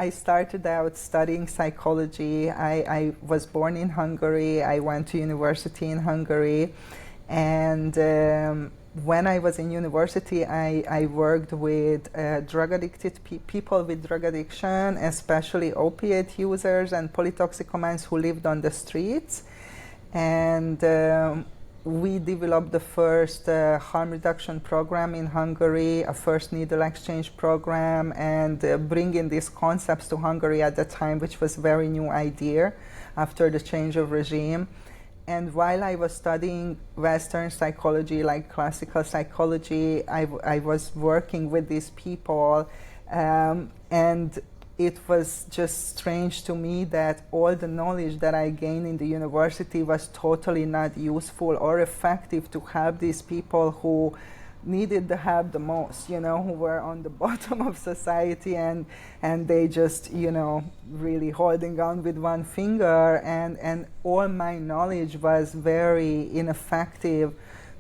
I started out studying psychology. I was born in Hungary. I went to university in Hungary. And when I was in university, I worked with drug-addicted people with drug addiction, especially opiate users and polytoxicomans who lived on the streets. And we developed the first harm reduction program in Hungary, a first needle exchange program, and bringing these concepts to Hungary at the time, which was a very new idea after the change of regime. And while I was studying Western psychology, like classical psychology, I was working with these people, and it was just strange to me that all the knowledge that I gained in the university was totally not useful or effective to help these people who needed the help the most, you know, who were on the bottom of society, and they just, you know, really holding on with one finger, and all my knowledge was very ineffective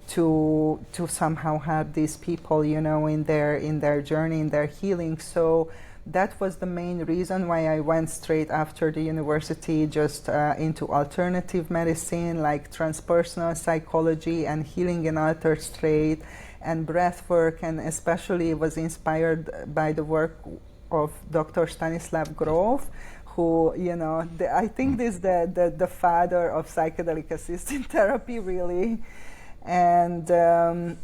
to somehow help these people, you know, in their journey, in their healing. So that was the main reason why I went straight after the university just into alternative medicine, like transpersonal psychology and healing in altered state and breathwork, and especially was inspired by the work of Dr. Stanislav Grof, who, you know, I think this is the father of psychedelic assisted therapy, really. And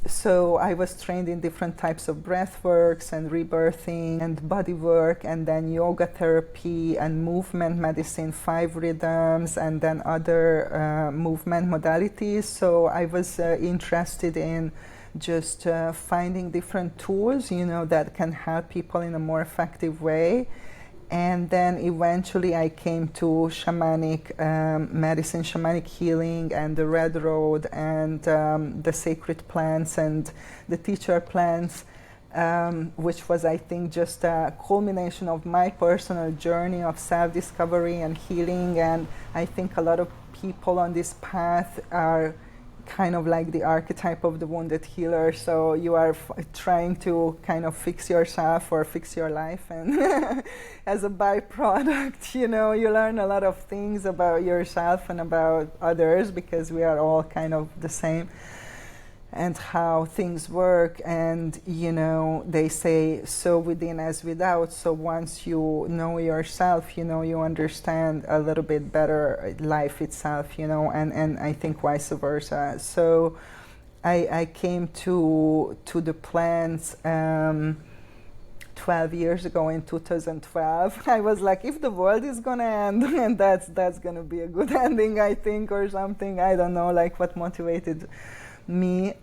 so I was trained in different types of breath works and rebirthing and body work, and then yoga therapy and movement medicine, 5 rhythms, and then other movement modalities. So I was interested in just finding different tools, you know, that can help people in a more effective way. And then eventually I came to shamanic medicine, shamanic healing, and the Red Road, and the sacred plants and the teacher plants, which was, I think, just a culmination of my personal journey of self-discovery and healing. And I think a lot of people on this path are kind of like the archetype of the wounded healer. So you are trying to kind of fix yourself or fix your life, and as a byproduct, you know, you learn a lot of things about yourself and about others, because we are all kind of the same, and how things work. And, you know, they say so within as without. So once you know yourself, you know, you understand a little bit better life itself, you know, and I think vice versa. So I came to the plants 12 years ago in 2012. I was like, if the world is gonna end, and that's gonna be a good ending, I think, or something. I don't know, like, what motivated me,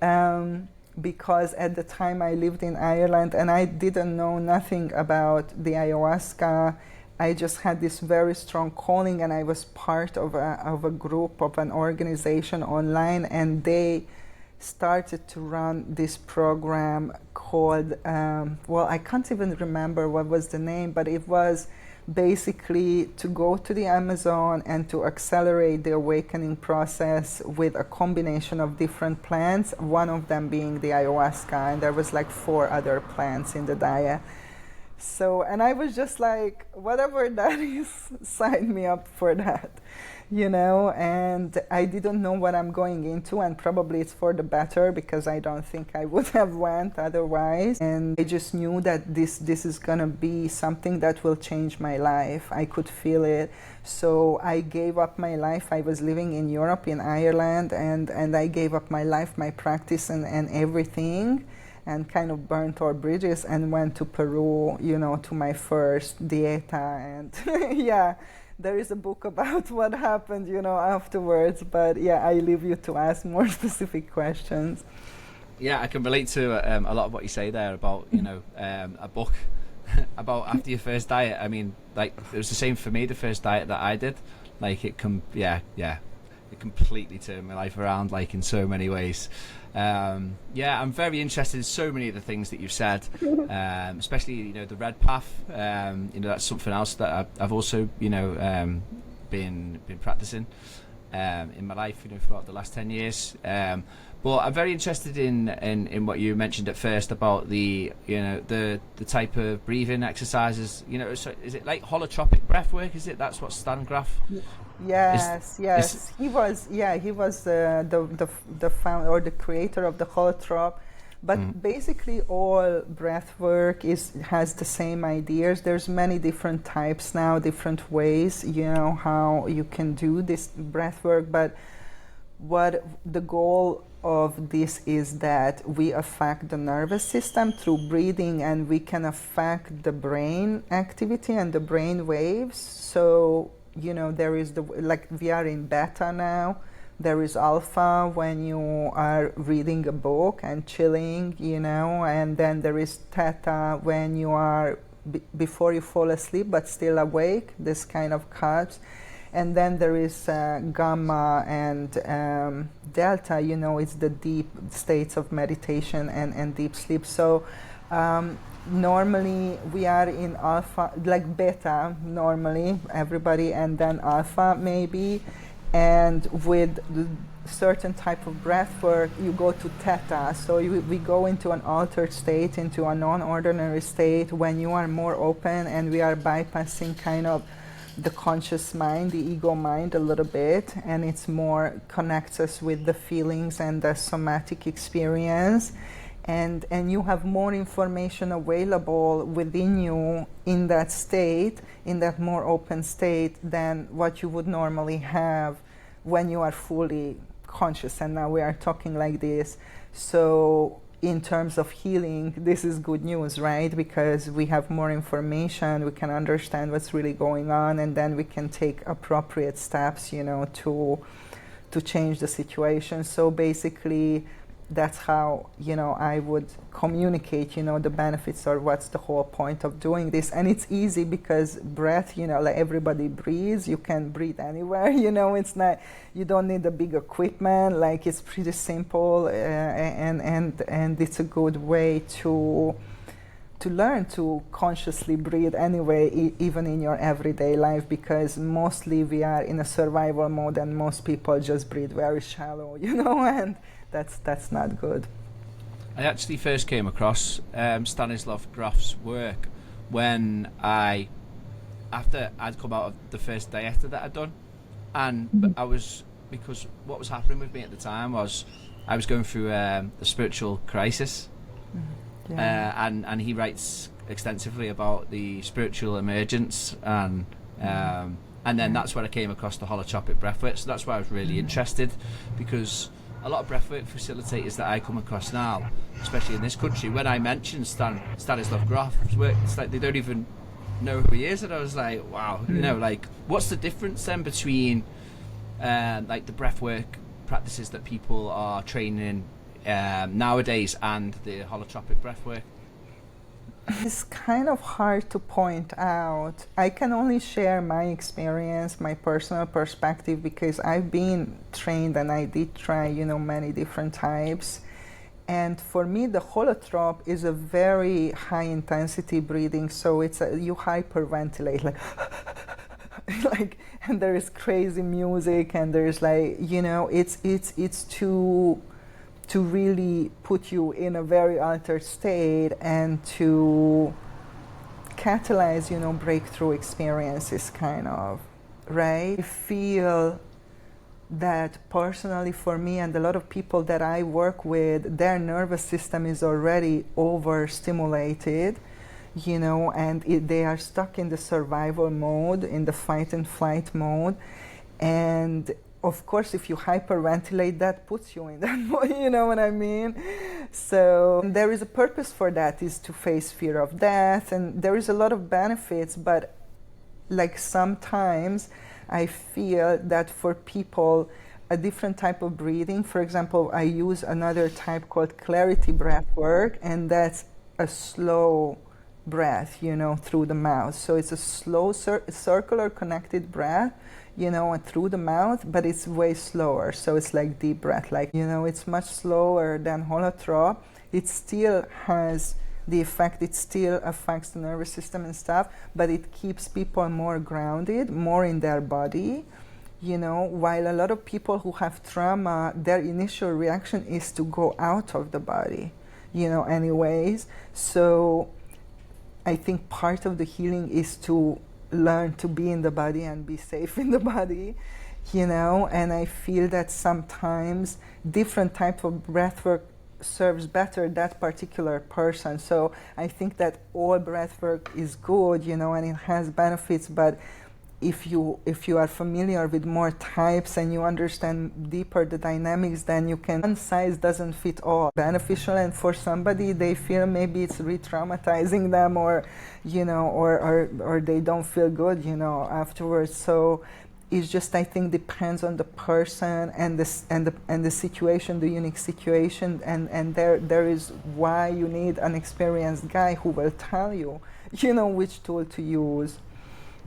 because at the time I lived in Ireland and I didn't know nothing about the ayahuasca. I just had this very strong calling, and I was part of a group, of an organization online, and they started to run this program called, well, I can't even remember what was the name, but it was basically to go to the Amazon and to accelerate the awakening process with a combination of different plants, one of them being the ayahuasca, and there was like 4 other plants in the diet. So, and I was just like, whatever that is, sign me up for that, you know. And I didn't know what I'm going into, and probably it's for the better, because I don't think I would have went otherwise. And I just knew that this is gonna be something that will change my life. I could feel it. So I gave up my life. I was living in Europe, in Ireland, and I gave up my life, my practice, and everything, and kind of burnt our bridges and went to Peru, you know, to my first dieta. And yeah, there is a book about what happened, you know, afterwards. But yeah, I leave you to ask more specific questions. Yeah, I can relate to a lot of what you say there about, you know, a book about after your first diet. I mean, like, it was the same for me, the first diet that I did. Like, it completely turned my life around, like, in so many ways. Yeah, I'm very interested in so many of the things that you've said, especially, you know, the red path. You know, that's something else that I've also, you know, been practicing. in my life, throughout the last 10 years. But I'm very interested in what you mentioned at first about the type of breathing exercises. So is it like holotropic breathwork? Is it? That's what Stan Grof. Yes. He was the founder or the creator of the holotrop. But basically, all breathwork has the same ideas. There's many different types now, different ways, how you can do this breathwork. But what the goal of this is that we affect the nervous system through breathing, and we can affect the brain activity and the brain waves. So, there is we are in beta now. There is alpha when you are reading a book and chilling, and then there is theta when you are before you fall asleep but still awake, this kind of cuts. And then there is gamma and delta, it's the deep states of meditation and deep sleep. So normally we are in alpha, like beta normally, everybody, and then alpha maybe. And with certain type of breath work, you go to theta. So we go into an altered state, into a non-ordinary state when you are more open, and we are bypassing kind of the conscious mind, the ego mind a little bit, and it's more connects us with the feelings and the somatic experience. And you have more information available within you in that state, in that more open state, than what you would normally have when you are fully conscious. And now we are talking like this. So in terms of healing, this is good news, right? Because we have more information, we can understand what's really going on, and then we can take appropriate steps, to change the situation. So basically, that's how I would communicate the benefits, or what's the whole point of doing this. And it's easy because breath, like everybody breathes, you can breathe anywhere. It's not, you don't need a big equipment, like it's pretty simple, and it's a good way to learn to consciously breathe anyway, even in your everyday life, because mostly we are in a survival mode and most people just breathe very shallow, and that's not good. I actually first came across Stanislav Grof's work when after I'd come out of the first dieta that I'd done, and because what was happening with me at the time was I was going through the spiritual crisis. And he writes extensively about the spiritual emergence, and then that's when I came across the holotropic breathwork. So that's why I was really interested, because a lot of breathwork facilitators that I come across now, especially in this country, when I mention Stanislav Grof's work, it's like they don't even know who he is. And I was like, wow, what's the difference then between like the breathwork practices that people are training nowadays and the holotropic breathwork? It's kind of hard to point out. I can only share my experience, my personal perspective, because I've been trained and I did try, many different types. And for me, the holotrop is a very high intensity breathing. So you hyperventilate, like, and there is crazy music, and there's it's to really put you in a very altered state and to catalyze, breakthrough experiences, kind of, right? I feel that personally for me and a lot of people that I work with, their nervous system is already overstimulated, and they are stuck in the survival mode, in the fight and flight mode. And of course, if you hyperventilate, that puts you in that mode, you know what I mean? So there is a purpose for that, is to face fear of death, and there is a lot of benefits, but like sometimes I feel that for people, a different type of breathing, for example, I use another type called clarity breath work, and that's a slow breath, through the mouth. So it's a slow circular connected breath, through the mouth, but it's way slower. So it's like deep breath, it's much slower than holotrop. It still has the effect, it still affects the nervous system and stuff, but it keeps people more grounded, more in their body. You know, while a lot of people who have trauma, their initial reaction is to go out of the body, you know, anyways. So I think part of the healing is to learn to be in the body and be safe in the body, you know. And I feel that sometimes different type of breathwork serves better that particular person. So I think that all breathwork is good, you know, and it has benefits, but if you are familiar with more types and you understand deeper the dynamics, then you can, one size doesn't fit all. Beneficial, and for somebody they feel maybe it's re-traumatizing them, or you know, or they don't feel good, you know, afterwards. So it's just, I think, depends on the person and the situation, the unique situation, and there is why you need an experienced guy who will tell you, you know, which tool to use.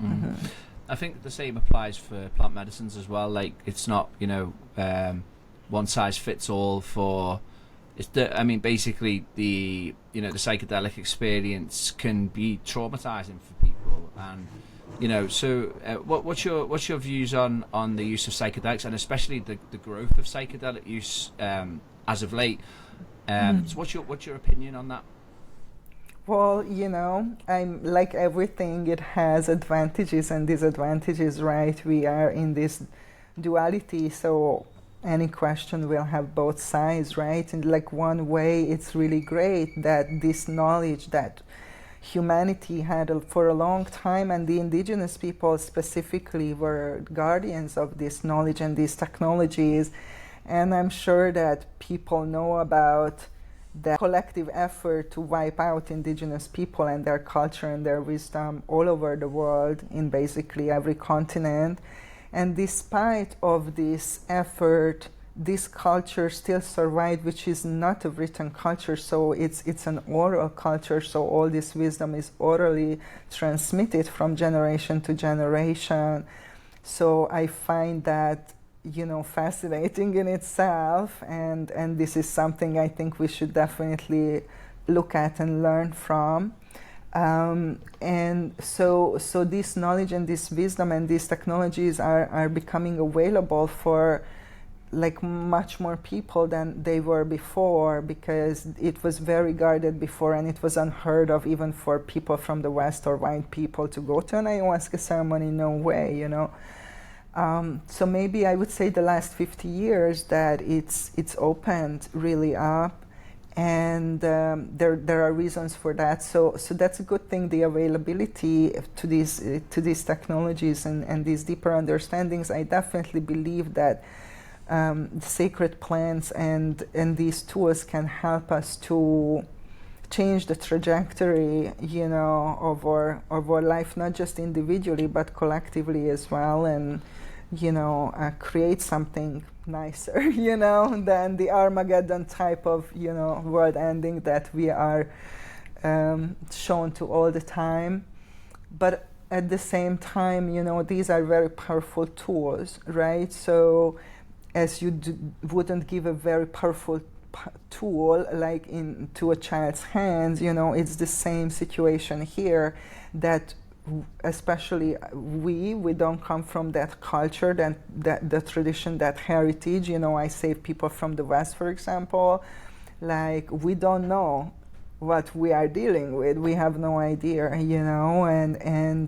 Mm-hmm. I think the same applies for plant medicines as well. Like, it's not, you know, one size fits all for. I mean, basically, the psychedelic experience can be traumatizing for people, and you know. So, what's your views on the use of psychedelics, and especially the growth of psychedelic use as of late? So what's your opinion on that? Well, you know, I'm like everything, it has advantages and disadvantages, right? We are in this duality, so any question will have both sides, right? And like one way, it's really great that this knowledge that humanity had for a long time, and the indigenous people specifically were guardians of this knowledge and these technologies. And I'm sure that people know about the collective effort to wipe out indigenous people and their culture and their wisdom all over the world, in basically every continent. And despite of this effort, this culture still survived, which is not a written culture, so it's an oral culture, so all this wisdom is orally transmitted from generation to generation. So I find that, you know, fascinating in itself, and this is something I think we should definitely look at and learn from. And so this knowledge and this wisdom and these technologies are becoming available for like much more people than they were before, because it was very guarded before, and it was unheard of even for people from the West or white people to go to an ayahuasca ceremony. No way, you know. So maybe I would say the last 50 years that it's opened really up, and there are reasons for that. So that's a good thing. The availability to these technologies and these deeper understandings. I definitely believe that the sacred plants and these tools can help us to change the trajectory, you know, of our life, not just individually but collectively as well, and you know, create something nicer, you know, than the Armageddon type of, you know, world ending that we are shown to all the time. But at the same time, you know, these are very powerful tools, right? So as you wouldn't give a very powerful tool like into a child's hands, you know, it's the same situation here, that especially we don't come from that culture, that the tradition, that heritage, you know. I say people from the West, for example, like we don't know what we are dealing with. We have no idea, you know, and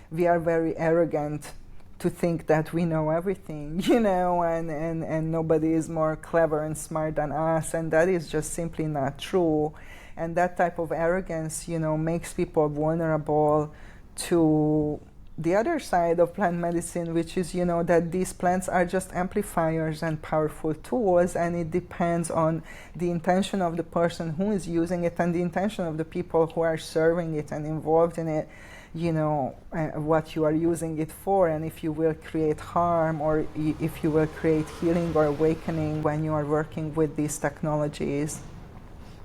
we are very arrogant to think that we know everything, you know, and nobody is more clever and smart than us, and that is just simply not true. And that type of arrogance, you know, makes people vulnerable to the other side of plant medicine, which is, you know, that these plants are just amplifiers and powerful tools, and it depends on the intention of the person who is using it and the intention of the people who are serving it and involved in it, you know, what you are using it for, and if you will create harm or if you will create healing or awakening when you are working with these technologies.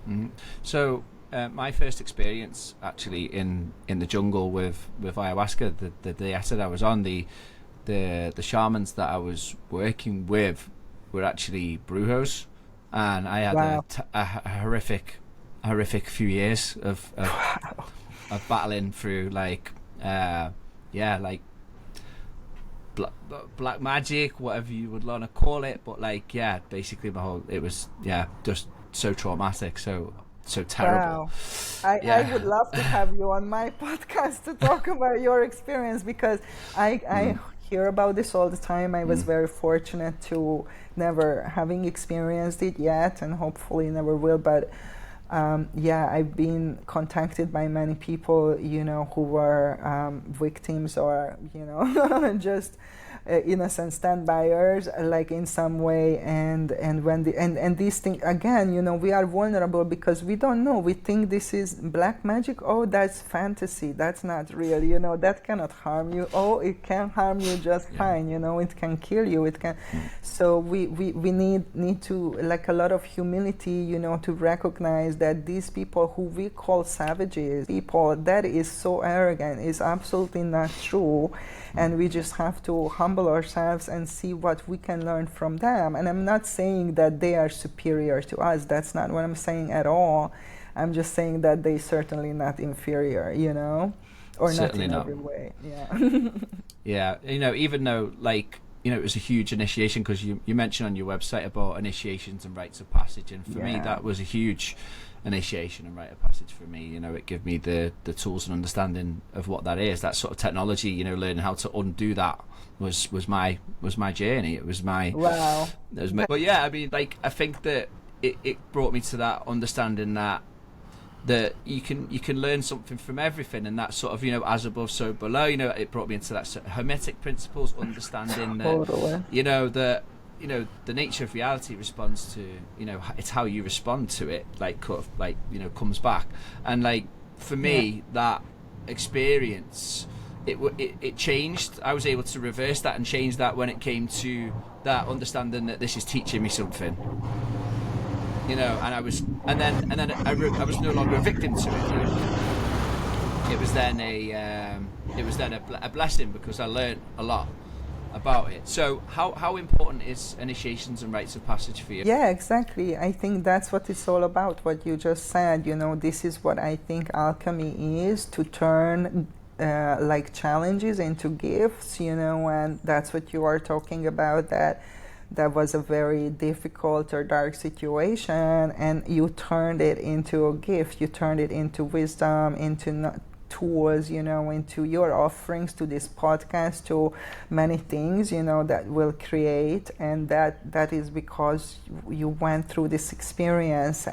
Mm-hmm. So my first experience actually in the jungle with ayahuasca, the dieta that I was on, the shamans that I was working with were actually brujos, and I had Wow. a horrific few years of battling through like black magic, whatever you would want to call it. But like, yeah, basically it was just so traumatic, so terrible. Wow. I would love to have you on my podcast to talk about your experience, because I hear about this all the time. I was very fortunate to never having experienced it yet, and hopefully never will. But I've been contacted by many people, who were victims, or, just innocent standbyers, like in some way. And when and these things, again, we are vulnerable because we don't know. We think this is black magic. Oh, that's fantasy. That's not real. That cannot harm you. Oh, it can harm you just fine. It can kill you. It can. So we need to, like, a lot of humility, to recognize that these people who we call savages, people that is so arrogant, is absolutely not true. And we just have to humble ourselves and see what we can learn from them. And I'm not saying that they are superior to us. That's not what I'm saying at all. I'm just saying that they certainly not inferior, or certainly not in every way. Yeah. Yeah, even though, like, it was a huge initiation, because you mentioned on your website about initiations and rites of passage, and for me that was a huge initiation and rite of passage for me. It gave me the tools and understanding of what that is, that sort of technology. Learning how to undo that was my journey. It was my but yeah, I mean, like, I think that it brought me to that understanding that you can learn something from everything, and that sort of, as above so below. It brought me into that sort of hermetic principles, understanding that the nature of reality responds to, it's how you respond to it, like, comes back. And like, for me, that experience, it changed. I was able to reverse that and change that when it came to that understanding that this is teaching me something. And I was no longer a victim to it. It was then a blessing, because I learned a lot about it. So how important is initiations and rites of passage for you? Yeah, exactly. I think that's what it's all about, what you just said. This is what I think alchemy is, to turn like challenges into gifts, and that's what you are talking about, that was a very difficult or dark situation, and you turned it into a gift. You turned it into wisdom, into tools, into your offerings, to this podcast, to many things, that will create. And that is because you went through this experience.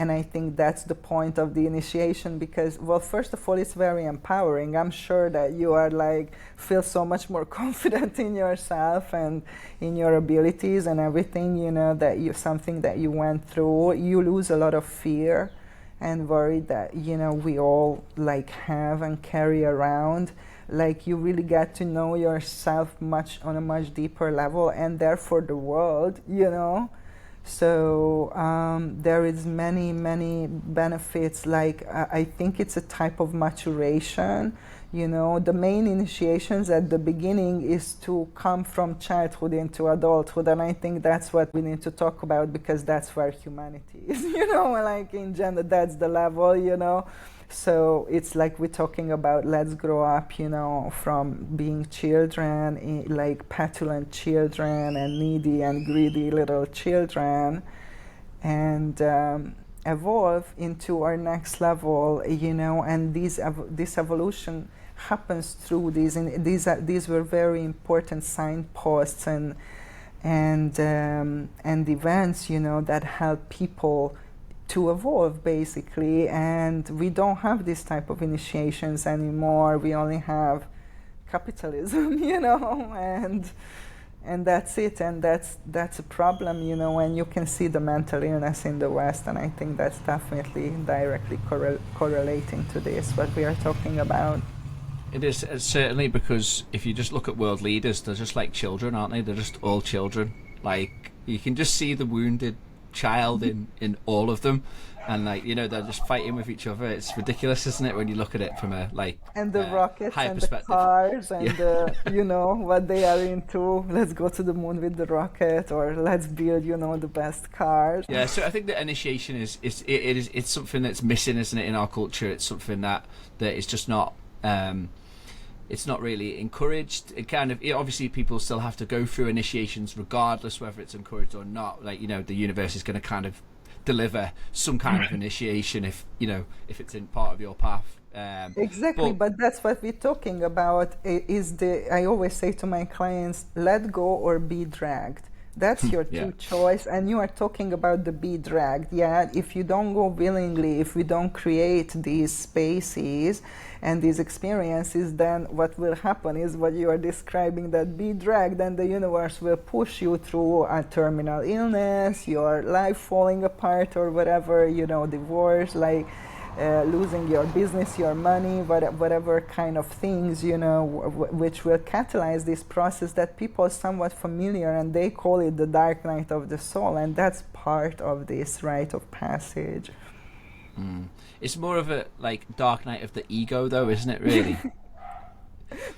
And I think that's the point of the initiation, because, well, first of all, it's very empowering. I'm sure that you are feel so much more confident in yourself and in your abilities and everything, that something that you went through. You lose a lot of fear and worry that, we all have and carry around. You really get to know yourself on a much deeper level, and therefore the world, So there is many benefits. I think it's a type of maturation. The main initiations at the beginning is to come from childhood into adulthood, and I think that's what we need to talk about, because that's where humanity is. In general, that's the level. So it's like we're talking about, let's grow up, from being children, petulant children and needy and greedy little children, and evolve into our next level, and this evolution happens through these were very important signposts and events, that help people to evolve, basically. And we don't have this type of initiations anymore. We only have capitalism, and that's it. And that's a problem, and you can see the mental illness in the West, and I think that's definitely directly correlating to this, what we are talking about. It is, certainly, because if you just look at world leaders, they're just like children, aren't they? They're just all children. You can just see the wounded child in all of them, and they're just fighting with each other. It's ridiculous, isn't it, when you look at it from a and the rockets high and perspective. The cars and what they are into. Let's go to the moon with the rocket, or let's build the best cars. Yeah, so I think that initiation it's something that's missing, isn't it, in our culture. It's something that is just not it's not really encouraged. It kind of, obviously people still have to go through initiations regardless whether it's encouraged or not. Like, you know, the universe is going to kind of deliver some kind of initiation if, you know, if it's in part of your path. Exactly, but that's what we're talking about. I always say to my clients, let go or be dragged. That's your true choice, and you are talking about the be dragged. Yeah, if you don't go willingly, if we don't create these spaces and these experiences, then what will happen is what you are describing, that be dragged, and the universe will push you through a terminal illness, your life falling apart or whatever, you know, divorce, like losing your business, your money, whatever kind of things, you know, which will catalyze this process that people are somewhat familiar, and they call it the dark night of the soul, and that's part of this rite of passage. It's more of a like dark night of the ego, though, isn't it, really?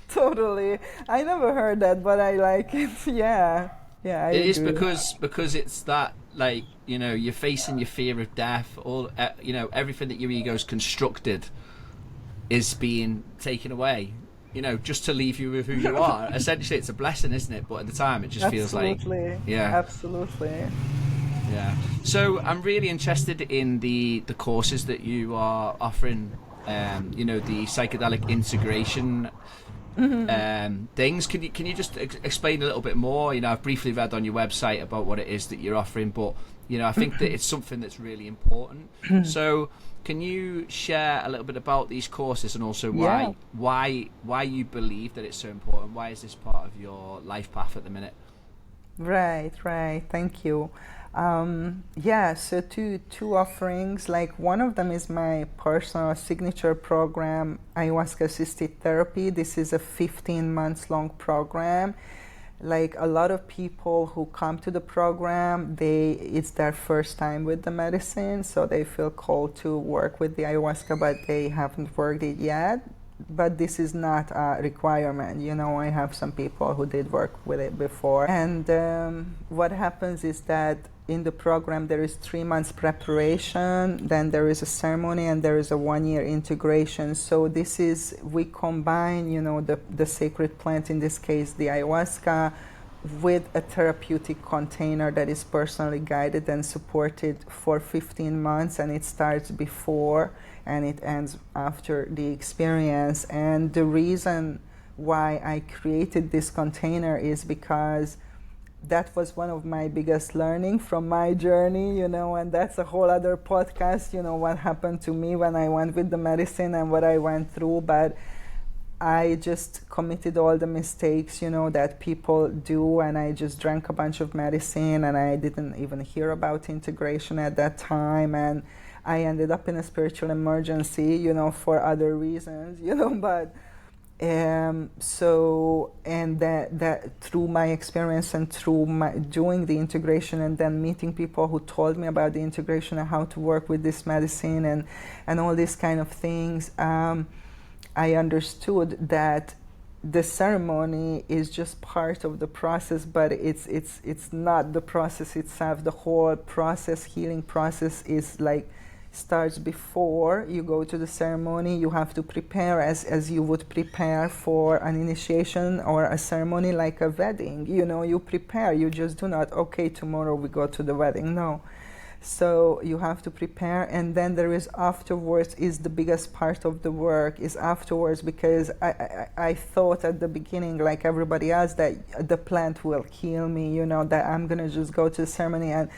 Totally. I never heard that, but I like it. Yeah, I it agree. is because it's that, like, you know, you're facing your fear of death, all you know, everything that your ego's constructed is being taken away, you know, just to leave you with who you are. Essentially, it's a blessing, isn't it? But at the time, it just feels like, absolutely. Yeah. So I'm really interested in the courses that you are offering. You know, the psychedelic integration things. Can you just explain a little bit more? You know, I've briefly read on your website about what it is that you're offering, but you know, I think that it's something that's really important. So can you share a little bit about these courses, and also why you believe that it's so important? Why is this part of your life path at the minute? Right. Thank you. So two offerings. Like, one of them is my personal signature program, ayahuasca assisted therapy. This is a 15 months long program. Like, a lot of people who come to the program, it's their first time with the medicine, so they feel called to work with the ayahuasca, but they haven't worked it yet. But this is not a requirement. You know, I have some people who did work with it before. And what happens is that in the program there is 3 months preparation, then there is a ceremony, and there is a 1-year integration. So we combine, you know, the sacred plant, in this case the ayahuasca, with a therapeutic container that is personally guided and supported for 15 months, and it starts before and it ends after the experience. And the reason why I created this container is because that was one of my biggest learning from my journey, you know, and that's a whole other podcast, you know, what happened to me when I went with the medicine and what I went through. But I just committed all the mistakes, you know, that people do, and I just drank a bunch of medicine, and I didn't even hear about integration at that time, and I ended up in a spiritual emergency, you know, for other reasons, you know. But that through my experience and through my doing the integration, and then meeting people who told me about the integration and how to work with this medicine and all these kind of things, I understood that the ceremony is just part of the process, but it's not the process itself. The whole process, healing process, is like starts before you go to the ceremony. You have to prepare as you would prepare for an initiation or a ceremony like a wedding. You know, you prepare. You just do not, okay, tomorrow we go to the wedding. No. So you have to prepare, and then there is afterwards is the biggest part of the work is afterwards, because I thought at the beginning, like everybody else, that the plant will heal me, you know, that I'm gonna just go to the ceremony and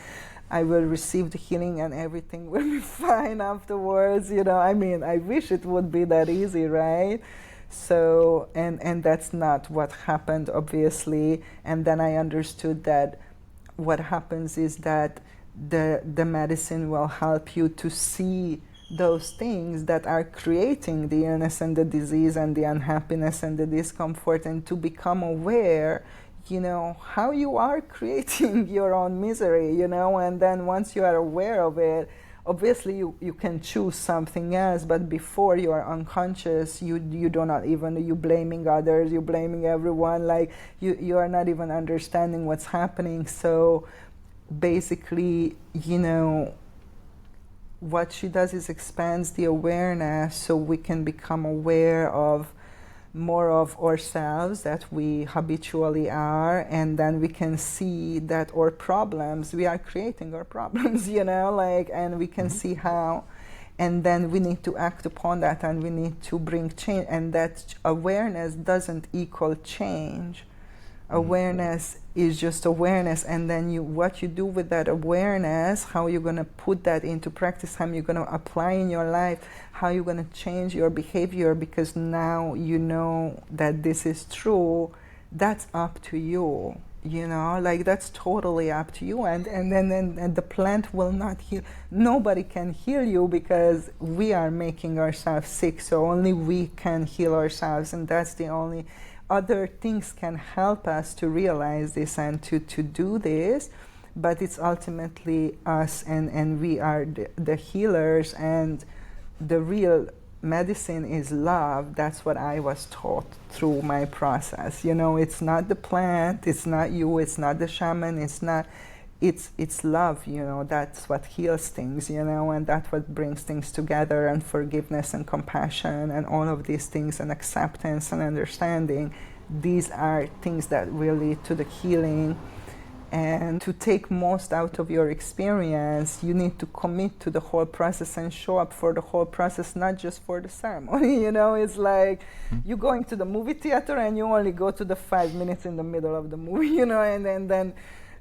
I will receive the healing and everything will be fine afterwards, you know. I mean, I wish it would be that easy, right? So, and that's not what happened, obviously. And then I understood that what happens is that the medicine will help you to see those things that are creating the illness and the disease and the unhappiness and the discomfort, and to become aware, you know, how you are creating your own misery, you know. And then once you are aware of it, obviously you can choose something else, but before you are unconscious, you do not even, you blaming others, you blaming everyone, like you are not even understanding what's happening. So basically, you know, what she does is expands the awareness so we can become aware of more of ourselves that we habitually are, and then we can see that our problems, we are creating our problems, and we can see how, and then we need to act upon that, and we need to bring change, and that awareness doesn't equal change. Awareness is just awareness, and then what you do with that awareness, how you're going to put that into practice, how you're going to apply in your life, how you're going to change your behavior, because now you know that this is true, that's up to you, that's totally up to you, and then the plant will not heal. Nobody can heal you, because we are making ourselves sick, so only we can heal ourselves, and that's the only. Other things can help us to realize this and to do this, but it's ultimately us, and we are the healers, and the real medicine is love. That's what I was taught through my process. It's not the plant, it's not you, it's not the shaman, it's love, that's what heals things, and that's what brings things together, and forgiveness and compassion and all of these things, and acceptance and understanding. These are things that will lead to the healing. And to take most out of your experience, you need to commit to the whole process and show up for the whole process, not just for the ceremony. It's like you're going to the movie theater and you only go to the 5 minutes in the middle of the movie, and then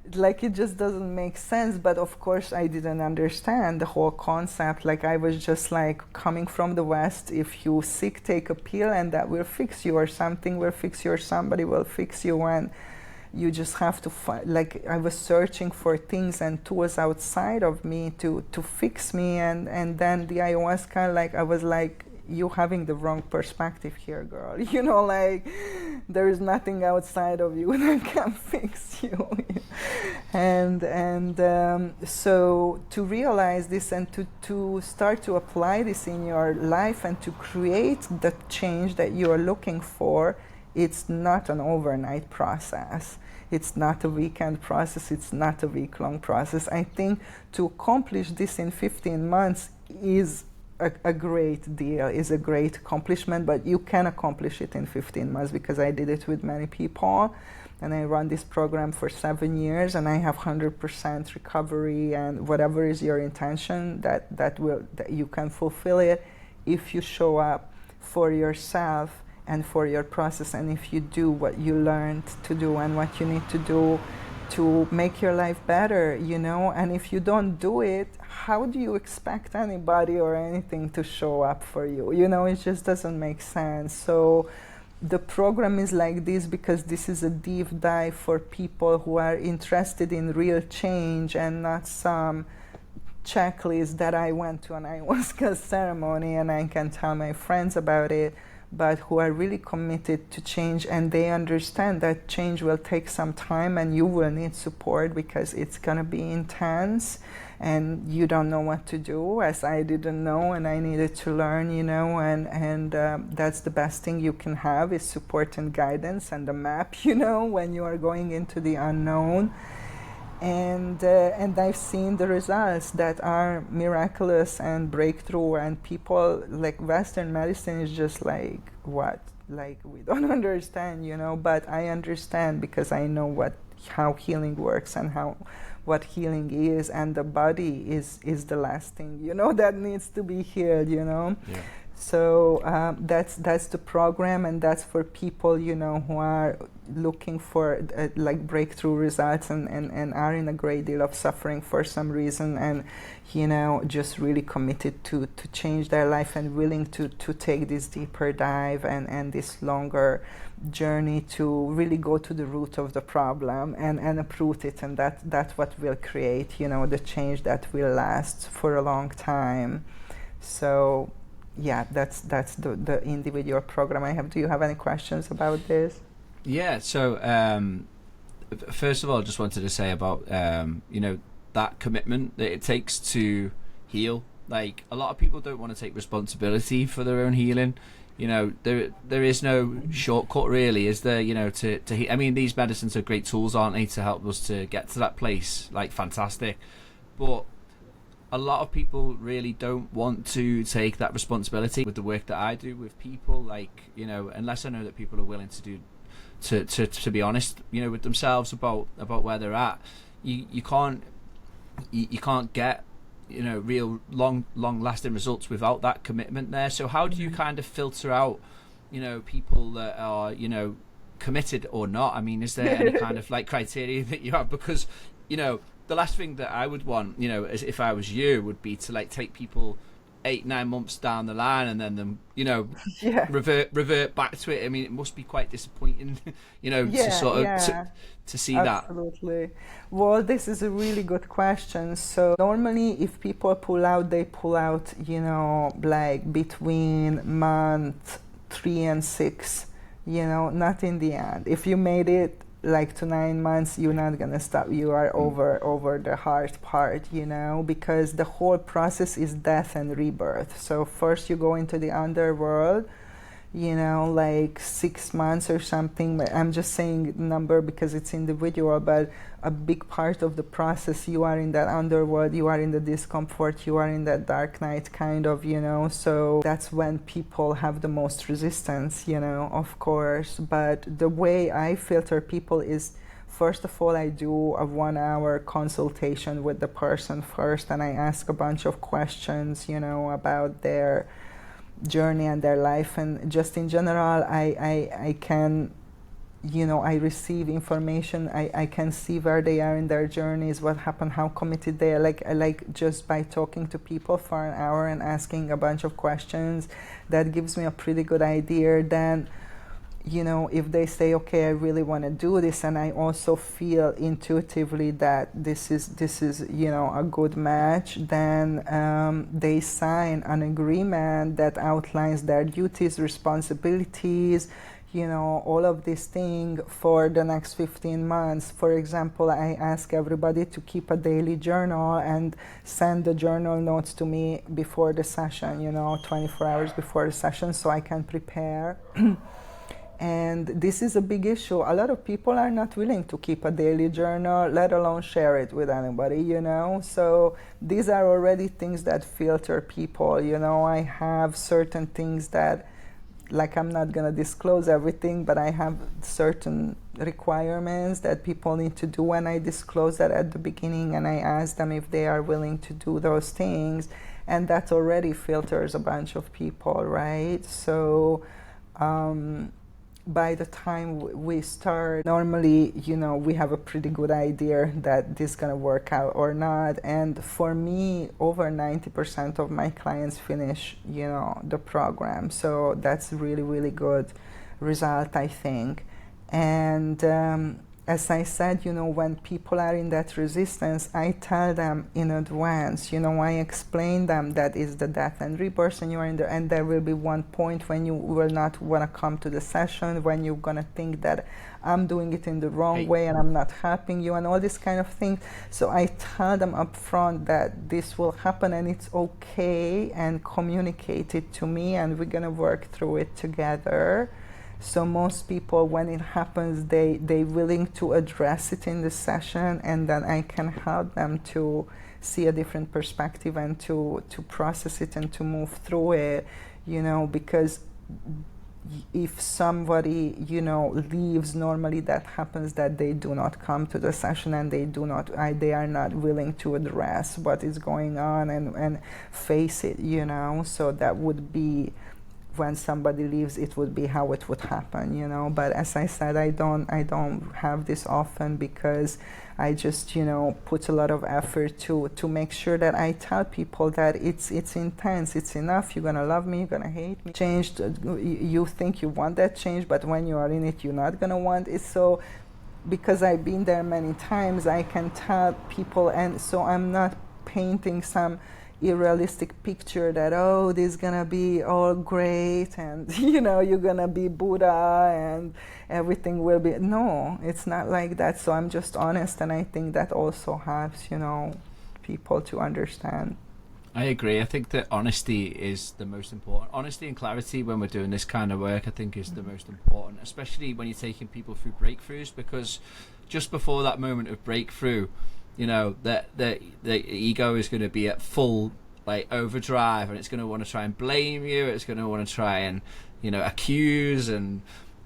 it just doesn't make sense. But of course I didn't understand the whole concept. I was just coming from the West, if you sick, take a pill and that will fix you, or something will fix you, or somebody will fix you, and you just have to fight. I was searching for things and tools outside of me to fix me, and then the ayahuasca, I was you having the wrong perspective here, girl. There is nothing outside of you that can fix you. So to realize this, and to start to apply this in your life, and to create the change that you are looking for, it's not an overnight process. It's not a weekend process. It's not a week-long process. I think to accomplish this in 15 months is a great deal, is a great accomplishment, but you can accomplish it in 15 months, because I did it with many people, and I run this program for 7 years, and I have 100% recovery, and whatever is your intention, that you can fulfill it if you show up for yourself and for your process, and if you do what you learned to do and what you need to do to make your life better, and if you don't do it, how do you expect anybody or anything to show up for you? It just doesn't make sense. So the program is like this because this is a deep dive for people who are interested in real change, and not some checklist that I went to an ayahuasca ceremony and I can tell my friends about it, but who are really committed to change, and they understand that change will take some time, and you will need support because it's going to be intense, and you don't know what to do, as I didn't know, and I needed to learn, and that's the best thing you can have, is support and guidance and a map, when you are going into the unknown. And I've seen the results that are miraculous and breakthrough, and people, Western medicine is just what? We don't understand, but I understand, because I know how healing works and what healing is, and the body is the last thing, that needs to be healed, Yeah. So that's the program, and that's for people, who are looking for breakthrough results, and are in a great deal of suffering for some reason, and just really committed to change their life, and willing to take this deeper dive and this longer journey to really go to the root of the problem and uproot it, and that's what will create the change that will last for a long time. So yeah, that's the individual program I have. Do you have any questions about this? Yeah, so first of all, I just wanted to say about that commitment that it takes to heal. A lot of people don't want to take responsibility for their own healing. There is no shortcut, really, is there? To heal. I mean, these medicines are great tools, aren't they, to help us to get to that place? Fantastic, but a lot of people really don't want to take that responsibility with the work that I do with people. Like, you know, unless I know that people are willing to do, to be honest, you know, with themselves about where they're at, you can't get, you know, real long lasting results without that commitment there. So how do you kind of filter out, you know, people that are, you know, committed or not? I mean, is there any kind of like criteria that you have? Because, you know, the last thing that I would want, you know, as if I was you, would be to like take people 8-9 months down the line and then them, you know, revert back to it. I mean, it must be quite disappointing, you know, to sort of to see that. Absolutely. Well, this is a really good question. So normally if people pull out, they pull out, you know, like between month 3 and 6, you know, not in the end. If you made it like to 9 months, you're not gonna stop. You are over the hard part, you know, because the whole process is death and rebirth. So first you go into the underworld, you know, like 6 months or something. But I'm just saying number because it's individual, but a big part of the process, you are in that underworld, you are in the discomfort, you are in that dark night kind of, you know. So that's when people have the most resistance, you know, of course. But the way I filter people is, first of all, I do a 1-hour consultation with the person first, and I ask a bunch of questions, you know, about their journey and their life, and just in general, I can, you know, I receive information, I can see where they are in their journeys, what happened, how committed they are. Like just by talking to people for an hour and asking a bunch of questions, that gives me a pretty good idea. Then, you know, if they say, okay, I really want to do this, and I also feel intuitively that this is you know, a good match, then they sign an agreement that outlines their duties, responsibilities, you know, all of these things for the next 15 months. For example, I ask everybody to keep a daily journal and send the journal notes to me before the session, you know, 24 hours before the session, so I can prepare. And this is a big issue. A lot of people are not willing to keep a daily journal, let alone share it with anybody, you know. So these are already things that filter people, you know. I have certain things that, like, I'm not going to disclose everything, but I have certain requirements that people need to do, and I disclose that at the beginning, and I ask them if they are willing to do those things, and that already filters a bunch of people, right? So by the time we start, normally, you know, we have a pretty good idea that this is going to work out or not. And for me, over 90% of my clients finish, you know, the program. So that's really, really good result, I think. And as I said, you know, when people are in that resistance, I tell them in advance, you know, I explain them that is the death and rebirth, and you are in there, and there will be one point when you will not want to come to the session, when you're going to think that I'm doing it in the wrong way and I'm not helping you, and all this kind of thing. So I tell them up front that this will happen and it's okay, and communicate it to me, and we're going to work through it together. So most people, when it happens, they're willing to address it in the session, and then I can help them to see a different perspective and to process it and to move through it, you know, because if somebody, you know, leaves, normally that happens that they do not come to the session, and they are not willing to address what is going on and face it, you know. So that would be, when somebody leaves, it would be how it would happen, you know. But as I said, I don't have this often, because I just, you know, put a lot of effort to make sure that I tell people that it's intense, it's enough, you're gonna love me, you're gonna hate me. Changed, you think you want that change, but when you are in it, you're not gonna want it. So because I've been there many times, I can tell people, and so I'm not painting some unrealistic picture that, oh, this is gonna be all great, and you know, you're gonna be Buddha and everything will be. No, it's not like that. So I'm just honest, and I think that also helps, you know, people to understand. I agree. I think that honesty is the most important. Honesty and clarity when we're doing this kind of work, I think, is the most important, especially when you're taking people through breakthroughs, because just before that moment of breakthrough, you know, that the ego is going to be at full like overdrive, and it's going to want to try and blame you. It's going to want to try and, you know, accuse and,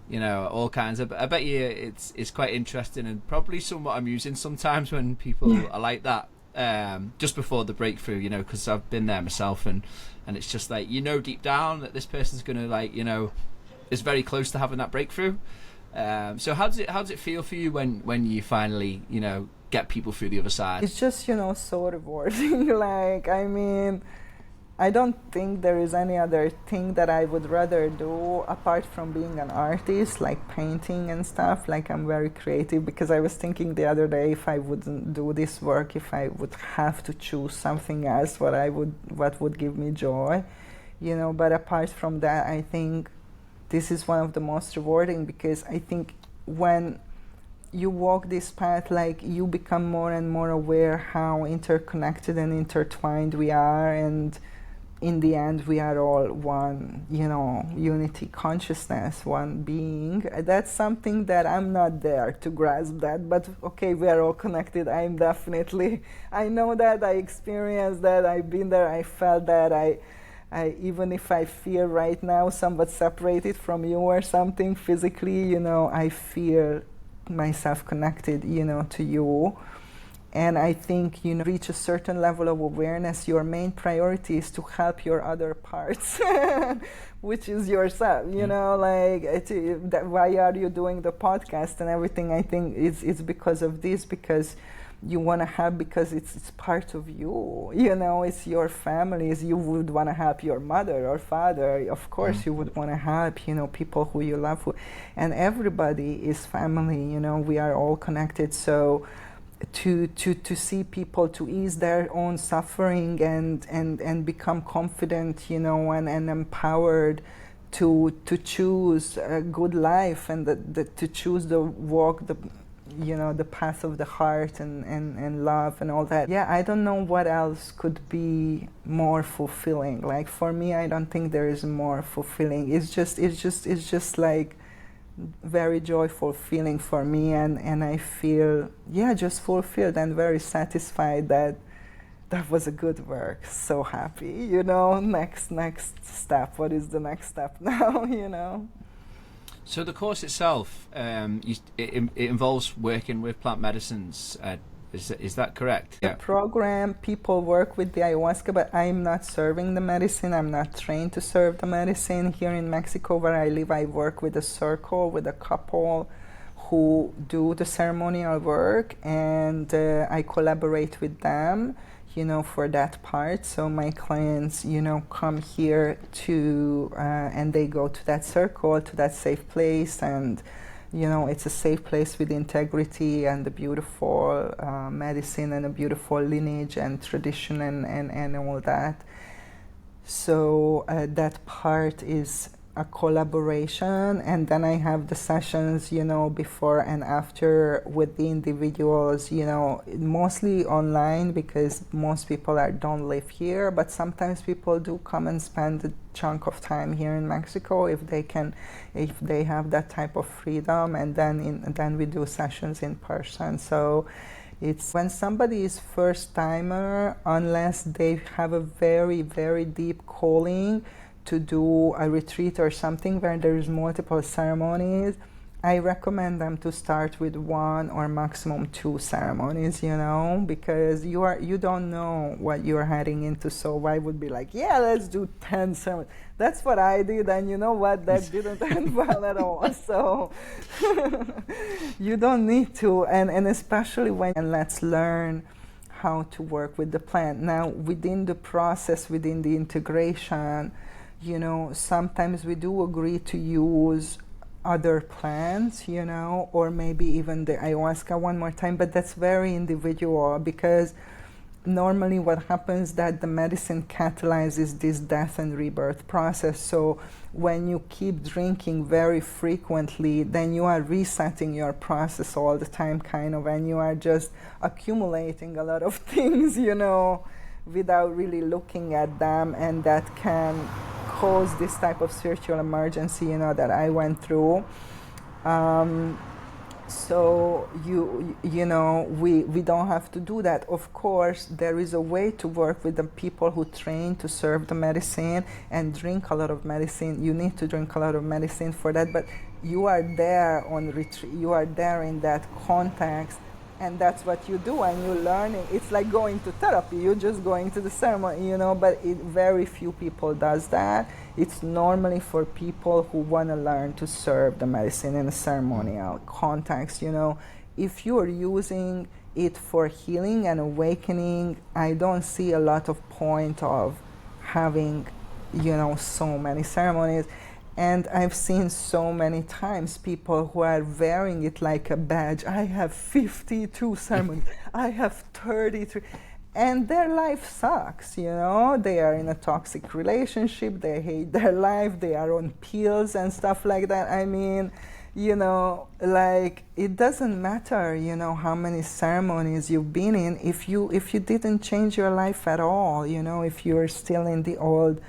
you know, all kinds of. I bet you it's quite interesting and probably somewhat amusing sometimes when people are like that. Just before the breakthrough, you know, because I've been there myself, and it's just like, you know, deep down that this person's going to, like, you know, is very close to having that breakthrough. So how does it feel for you when you finally, you know, get people through the other side? It's just, you know, so rewarding. Like, I mean, I don't think there is any other thing that I would rather do apart from being an artist, like painting and stuff. Like, I'm very creative, because I was thinking the other day, if I wouldn't do this work, if I would have to choose something else, what would give me joy, you know. But apart from that, I think this is one of the most rewarding, because I think when you walk this path, like, you become more and more aware how interconnected and intertwined we are, and in the end we are all one, you know, unity consciousness, one being. That's something that I'm not there to grasp that, but okay, we are all connected. I know that, I experienced that, I've been there, I felt that. I even if I feel right now somewhat separated from you or something physically, you know, I feel myself connected, you know, to you. And I think, you know, reach a certain level of awareness, your main priority is to help your other parts, which is yourself, you know, like, why are you doing the podcast and everything? I think it's because of this, because you want to help, because it's part of you, you know, it's your family. You would want to help your mother or father, of course. You would want to help, you know, people who you love, and everybody is family, you know, we are all connected. So to see people to ease their own suffering and become confident, you know, and empowered to choose a good life, and to choose the walk, you know, the path of the heart and love and all that. Yeah, I don't know what else could be more fulfilling. Like, for me, I don't think there is more fulfilling. It's just like very joyful feeling for me, and I feel, yeah, just fulfilled and very satisfied that was a good work. So happy, you know. Next step. What is the next step now? You know. So the course itself, it involves working with plant medicines. Is that correct? The program, people work with the ayahuasca, but I'm not serving the medicine. I'm not trained to serve the medicine. Here in Mexico, where I live, I work with a circle, with a couple who do the ceremonial work, and I collaborate with them, you know, for that part. So my clients, you know, come here to, and they go to that circle, to that safe place, and, you know, it's a safe place with integrity and a beautiful medicine and a beautiful lineage and tradition and all that. So that part is a collaboration, and then I have the sessions, you know, before and after with the individuals, you know, mostly online, because most people don't live here, but sometimes people do come and spend a chunk of time here in Mexico if they have that type of freedom, and then we do sessions in person. So it's when somebody is first timer, unless they have a very, very deep calling to do a retreat or something where there is multiple ceremonies, I recommend them to start with 1 or maximum 2 ceremonies, you know, because you don't know what you're heading into. So I would be like, yeah, let's do 10 ceremonies. That's what I did, and you know what, that didn't end well at all. So you don't need to, and especially and let's learn how to work with the plant. Now, within the process, within the integration, you know, sometimes we do agree to use other plants, you know, or maybe even the ayahuasca one more time, but that's very individual, because normally what happens that the medicine catalyzes this death and rebirth process. So when you keep drinking very frequently, then you are resetting your process all the time, kind of, and you are just accumulating a lot of things, you know, without really looking at them, and that can cause this type of spiritual emergency, you know, that I went through. So you know, we don't have to do that. Of course, there is a way to work with the people who train to serve the medicine and drink a lot of medicine. You need to drink a lot of medicine for that, but you are there on retreat. You are there in that context, and that's what you do, and you're learning. It's like going to therapy. You're just going to the ceremony, you know. But very few people does that. It's normally for people who want to learn to serve the medicine in a ceremonial context, you know. If you're using it for healing and awakening, I don't see a lot of point of having, you know, so many ceremonies. And I've seen so many times people who are wearing it like a badge. I have 52 ceremonies. I have 33. And their life sucks, you know. They are in a toxic relationship. They hate their life. They are on pills and stuff like that. I mean, you know, like, it doesn't matter, you know, how many ceremonies you've been in if you didn't change your life at all, you know, if you're still in the old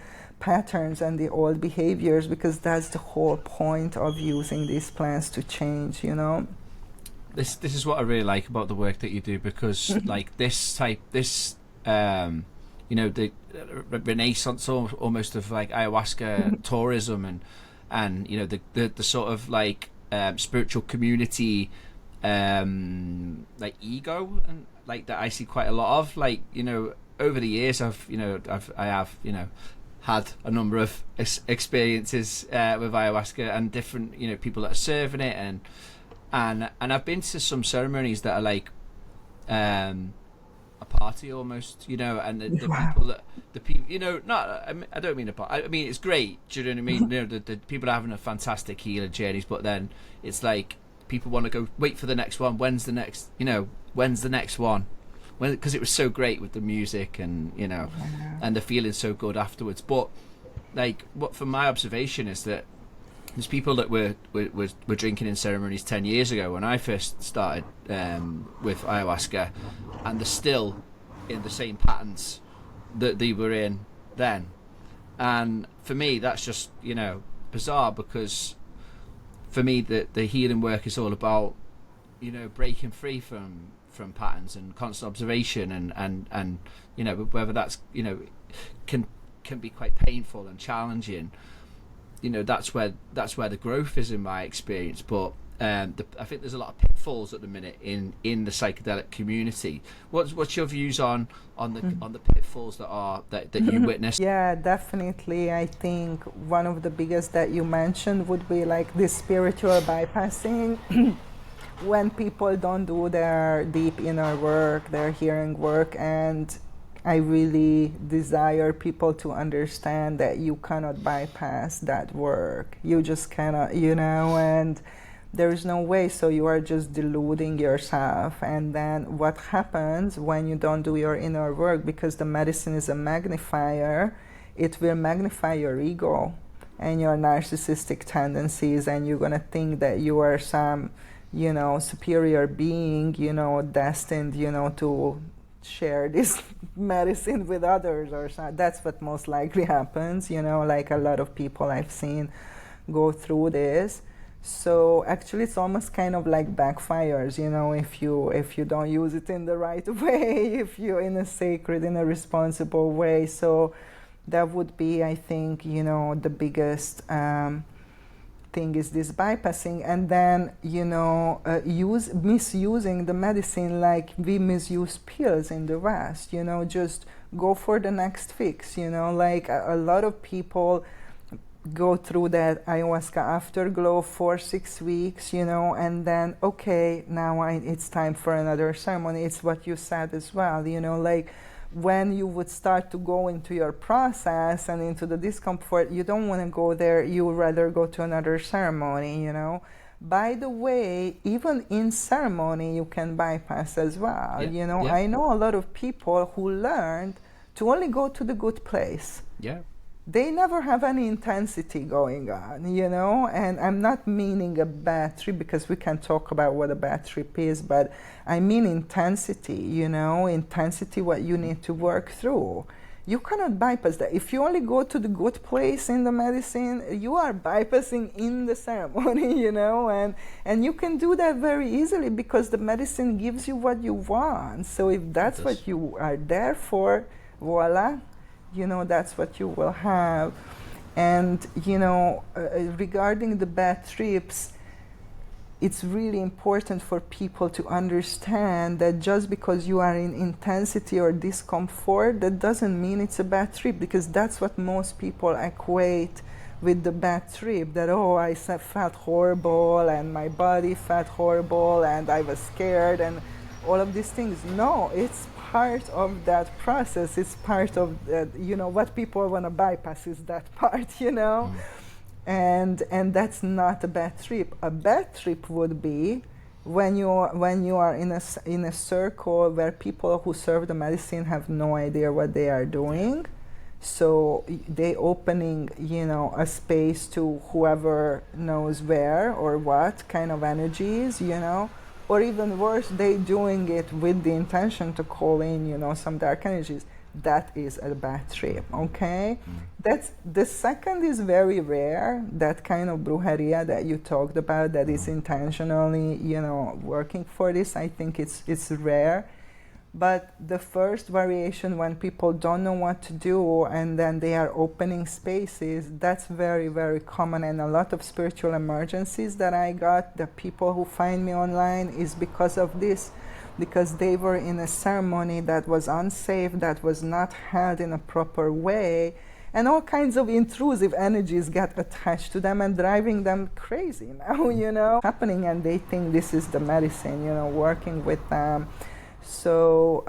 patterns and the old behaviors, because that's the whole point of using these plants to change, you know. This is what I really like about the work that you do, because like this you know, the renaissance almost of like ayahuasca tourism and you know the sort of like spiritual community like ego and like that I see quite a lot of, like, you know, over the years I have had a number of experiences with ayahuasca and different, you know, people that are serving it, and I've been to some ceremonies that are like a party almost, you know, and the people, you know, I don't mean a party. I mean, it's great. Do you know what I mean? You know, the people are having a fantastic healing journeys, but then it's like people want to go wait for the next one. When's the next? You know, when's the next one? Because it was so great with the music and, you know, and the feeling so good afterwards. But like, what from my observation is that there's people that were drinking in ceremonies 10 years ago when I first started with ayahuasca, and they're still in the same patterns that they were in then. And for me, that's just, you know, bizarre, because for me the healing work is all about, you know, breaking free from patterns and constant observation and you know, whether that's, you know, can be quite painful and challenging. You know, that's where the growth is in my experience. But I think there's a lot of pitfalls at the minute in the psychedelic community. What's your views on the pitfalls that you witnessed? Yeah, definitely. I think one of the biggest that you mentioned would be like this spiritual bypassing. When people don't do their deep inner work, their healing work, and I really desire people to understand that you cannot bypass that work. You just cannot, you know, and there is no way. So you are just deluding yourself. And then what happens when you don't do your inner work, because the medicine is a magnifier, it will magnify your ego and your narcissistic tendencies, and you're going to think that you are some, you know, superior being, you know, destined, you know, to share this medicine with others or something. That's what most likely happens, you know, like a lot of people I've seen go through this. So actually it's almost kind of like backfires, you know, if you don't use it in the right way, if you're in a sacred, in a responsible way. So that would be, I think, you know, the biggest thing is this bypassing. And then, you know, misusing the medicine like we misuse pills in the West, you know, just go for the next fix, you know, like a lot of people go through that ayahuasca afterglow for 6 weeks, you know, and then, okay, now it's time for another ceremony. It's what you said as well, you know, like when you would start to go into your process and into the discomfort, you don't want to go there. You would rather go to another ceremony, you know. By the way, even in ceremony, you can bypass as well, you know. I know a lot of people who learned to only go to the good place. Yeah. They never have any intensity going on, you know, and I'm not meaning a bad trip, because we can talk about what a bad trip is, but I mean intensity, you know, intensity, what you need to work through, You cannot bypass that. If you only go to the good place in the medicine, you are bypassing in the ceremony, you know, and you can do that very easily because the medicine gives you what you want. So if that's what you are there for, voila, you know, that's what you will have. And, you know, regarding the bad trips, it's really important for people to understand that just because you are in intensity or discomfort, that doesn't mean it's a bad trip, because that's what most people equate with the bad trip, that, oh, I felt horrible and my body felt horrible and I was scared and all of these things. No, it's part of that process. It's part of, you know, what people want to bypass is that part, you know. And that's not a bad trip. A bad trip would be when you are in a circle where people who serve the medicine have no idea what they are doing, so they opening, you know, a space to whoever knows where or what kind of energies, you know, or even worse, they doing it with the intention to call in, you know, some dark energies. That is a bad trip, okay? That's the second is very rare, that kind of brujeria that you talked about, that is intentionally, you know, working for this. I think it's rare. But the first variation, when people don't know what to do and then they are opening spaces, that's very, very common. And a lot of spiritual emergencies that I got, the people who find me online, is because of this. Because they were in a ceremony that was unsafe, that was not held in a proper way, and all kinds of intrusive energies get attached to them and driving them crazy now, you know, happening, and they think this is the medicine, you know, working with them. So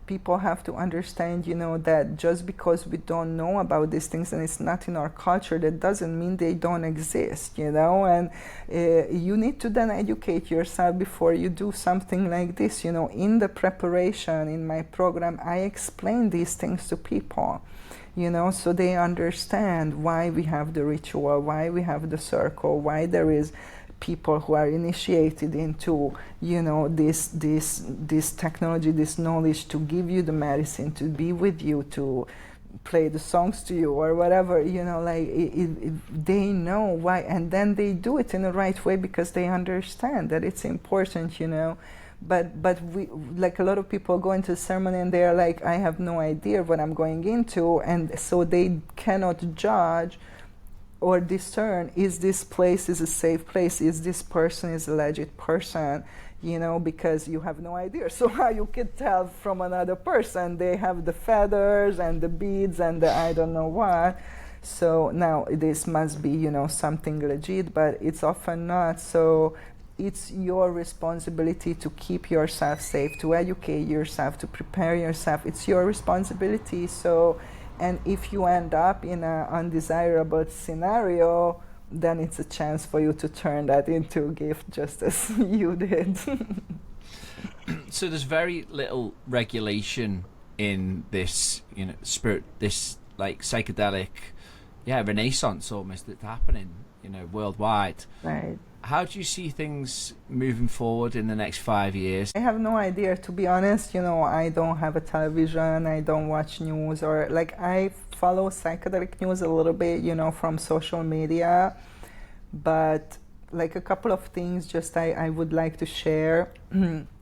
people have to understand, you know, that just because we don't know about these things and it's not in our culture, that doesn't mean they don't exist, you know. And you need to then educate yourself before you do something like this, you know. In the preparation, in my program, I explain these things to people, you know, so they understand why we have the ritual, why we have the circle, why there is people who are initiated into, you know, this technology, this knowledge, to give you the medicine, to be with you, to play the songs to you or whatever, you know, like they know why, and then they do it in the right way because they understand that it's important, you know. But we, like, a lot of people go into ceremony and they're like, I have no idea what I'm going into, and so they cannot judge or discern, is this place is a safe place, is this person is a legit person, you know, because you have no idea. So how you could tell from another person? They have the feathers and the beads and the I don't know what. So now this must be, you know, something legit, but it's often not. So it's your responsibility to keep yourself safe, to educate yourself, to prepare yourself. It's your responsibility. So, and if you end up in an undesirable scenario, then it's a chance for you to turn that into a gift, just as you did. So there's very little regulation in this, you know, spirit, this like psychedelic, renaissance almost that's happening, you know, worldwide. Right. How do you see things moving forward in the next 5 years? I have no idea, to be honest. You know, I don't have a television, I don't watch news, or like I follow psychedelic news a little bit, you know, from social media. But like a couple of things just I would like to share.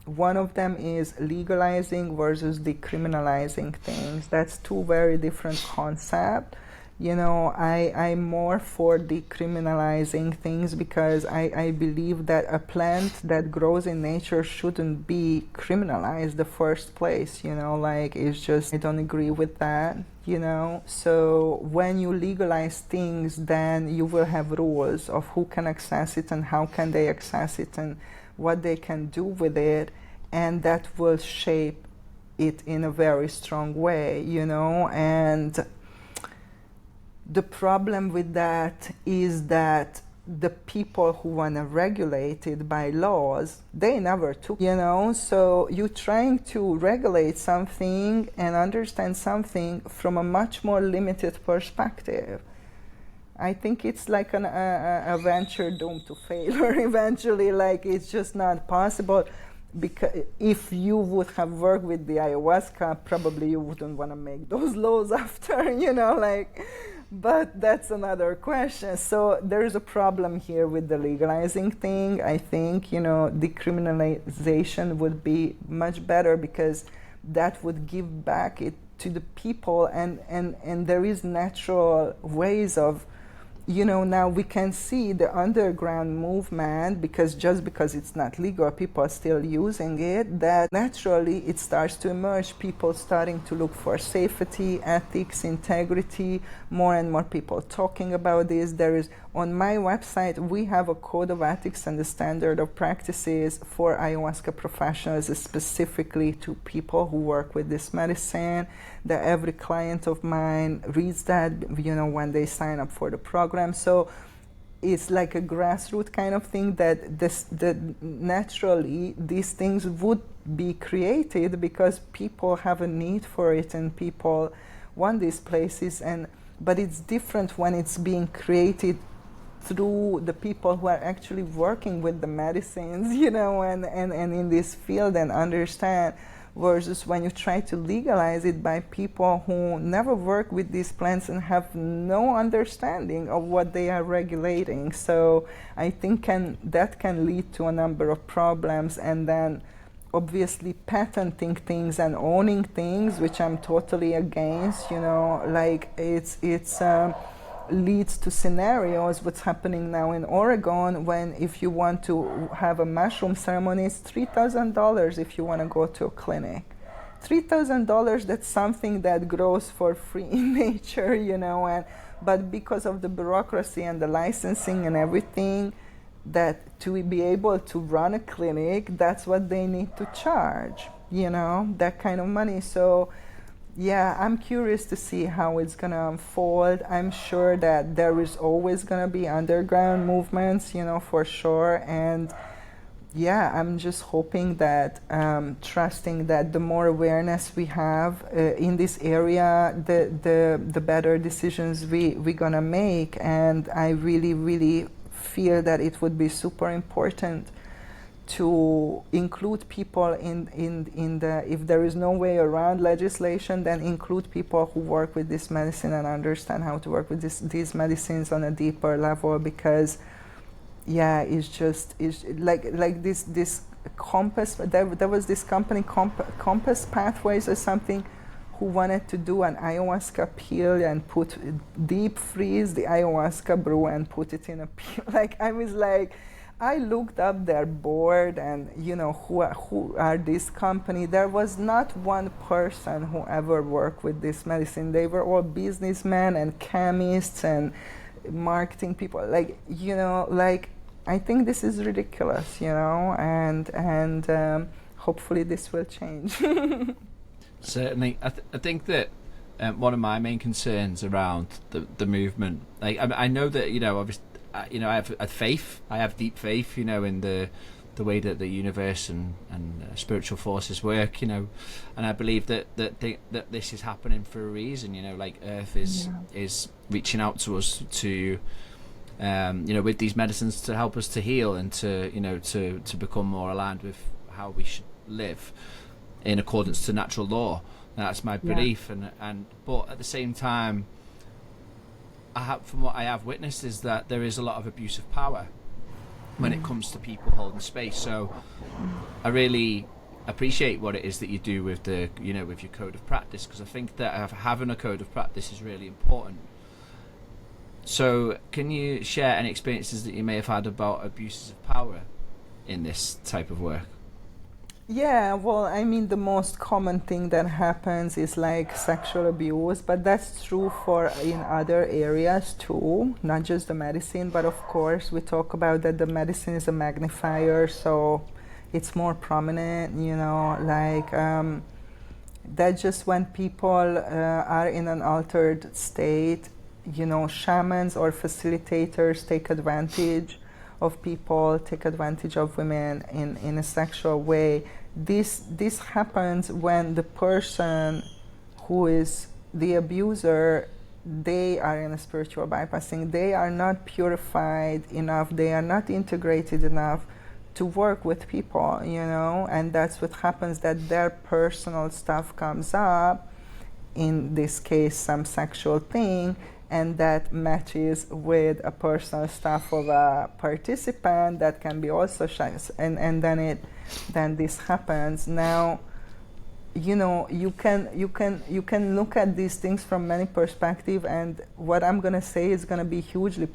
One of them is legalizing versus decriminalizing things. That's two very different concepts. You know, I'm more for decriminalizing things because I believe that a plant that grows in nature shouldn't be criminalized the first place, you know, like it's just, I don't agree with that, you know. So when you legalize things, then you will have rules of who can access it and how can they access it and what they can do with it, and that will shape it in a very strong way, you know. And the problem with that is that the people who want to regulate it by laws, they never took, you know. So you're trying to regulate something and understand something from a much more limited perspective. I think it's like a venture doomed to failure eventually, like it's just not possible. because if you would have worked with the ayahuasca, probably you wouldn't want to make those laws after, but that's another question. So there's a problem here with the legalizing thing. I think, decriminalization would be much better, because that would give back it to the people, and there is natural ways of, now we can see the underground movement, because it's not legal, people are still using it, that naturally it starts to emerge, people starting to look for safety, ethics, integrity, more and more people talking about this. There is, on my website, we have a code of ethics and the standard of practices for ayahuasca professionals, specifically to people who work with this medicine, that every client of mine reads that, when they sign up for the program. So it's like a grassroots kind of thing, that naturally these things would be created because people have a need for it and people want these places. But it's different when it's being created through the people who are actually working with the medicines, and in this field and understand, versus when you try to legalize it by people who never work with these plants and have no understanding of what they are regulating. So I think that can lead to a number of problems, and then obviously patenting things and owning things, which I'm totally against, it's leads to scenarios, what's happening now in Oregon, when if you want to have a mushroom ceremony, it's $3,000 if you want to go to a clinic. $3,000, that's something that grows for free in nature, but because of the bureaucracy and the licensing and everything, that to be able to run a clinic, that's what they need to charge, that kind of money. So yeah, I'm curious to see how it's going to unfold. I'm sure that there is always going to be underground movements, for sure. And yeah, I'm just hoping that, trusting that the more awareness we have in this area, the better decisions we're going to make. And I really, really feel that it would be super important to include people in the, if there is no way around legislation, then include people who work with this medicine and understand how to work with these medicines on a deeper level, because yeah, it's like this Compass, there was this company Compass Pathways or something, who wanted to do an ayahuasca peel and deep freeze the ayahuasca brew and put it in a peel. I looked up their board and who are this company. There was not one person who ever worked with this medicine. They were all businessmen and chemists and marketing people. I think this is ridiculous, and hopefully this will change. Certainly, I think that one of my main concerns around the movement, I know that obviously. I have a faith. I have deep faith, in the way that the universe and spiritual forces work, and I believe that this is happening for a reason. Earth is reaching out to us to, with these medicines to help us to heal and to become more aligned with how we should live in accordance to natural law. And that's my belief, but at the same time, from what I have witnessed, is that there is a lot of abuse of power when it comes to people holding space. So I really appreciate what it is that you do with with your code of practice, because I think that having a code of practice is really important. So can you share any experiences that you may have had about abuses of power in this type of work? Yeah, well, I mean, the most common thing that happens is sexual abuse, but that's true in other areas too, not just the medicine, but of course we talk about that the medicine is a magnifier, so it's more prominent, that just when people are in an altered state, shamans or facilitators take advantage of people, take advantage of women in a sexual way. This happens when the person who is the abuser, they are in a spiritual bypassing. They are not purified enough, they are not integrated enough to work with people, and that's what happens, that their personal stuff comes up, in this case some sexual thing, and that matches with a personal stuff of a participant that can be also shy, and then this happens. Now, you can look at these things from many perspectives, and what I'm going to say is going to be hugely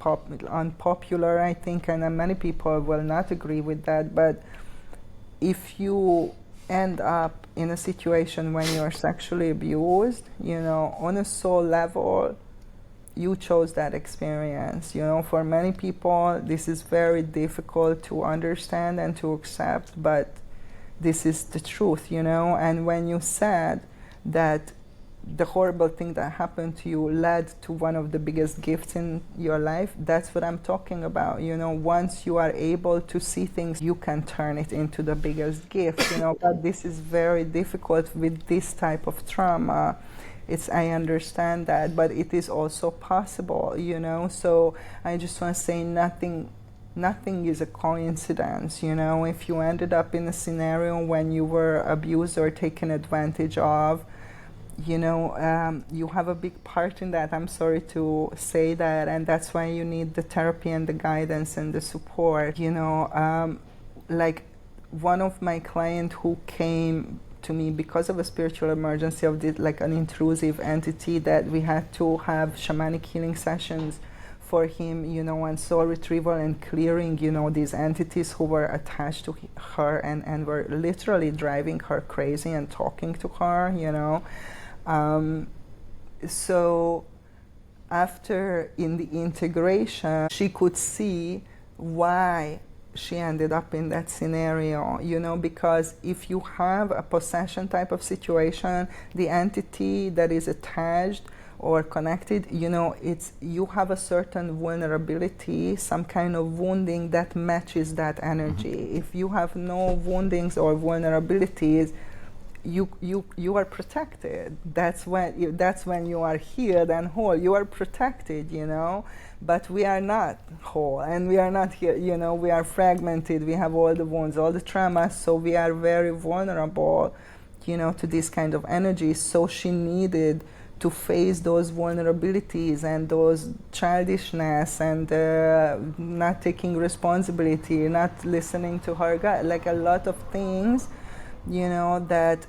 unpopular, I think, and many people will not agree with that. But if you end up in a situation when you're sexually abused, on a soul level, you chose that experience. For many people, this is very difficult to understand and to accept, but this is the truth, and when you said that the horrible thing that happened to you led to one of the biggest gifts in your life, that's what I'm talking about. Once you are able to see things, you can turn it into the biggest gift, but this is very difficult with this type of trauma. I understand that, but it is also possible, so I just want to say nothing is a coincidence, if you ended up in a scenario when you were abused or taken advantage of, you have a big part in that. I'm sorry to say that, and that's why you need the therapy and the guidance and the support. Like one of my clients who came to me because of a spiritual emergency of this, like an intrusive entity, that we had to have shamanic healing sessions for him, and soul retrieval and clearing, these entities who were attached to her and were literally driving her crazy and talking to her, So after, in the integration, she could see why she ended up in that scenario, because if you have a possession type of situation, the entity that is attached or connected, you have a certain vulnerability, some kind of wounding that matches that energy. Mm-hmm. If you have no woundings or vulnerabilities, you are protected. That's when you are healed and whole. You are protected, but we are not whole, and we are not here. We are fragmented. We have all the wounds, all the traumas, so we are very vulnerable, to this kind of energy. So she needed to face those vulnerabilities and those childishness and not taking responsibility, not listening to her gut, like a lot of things, that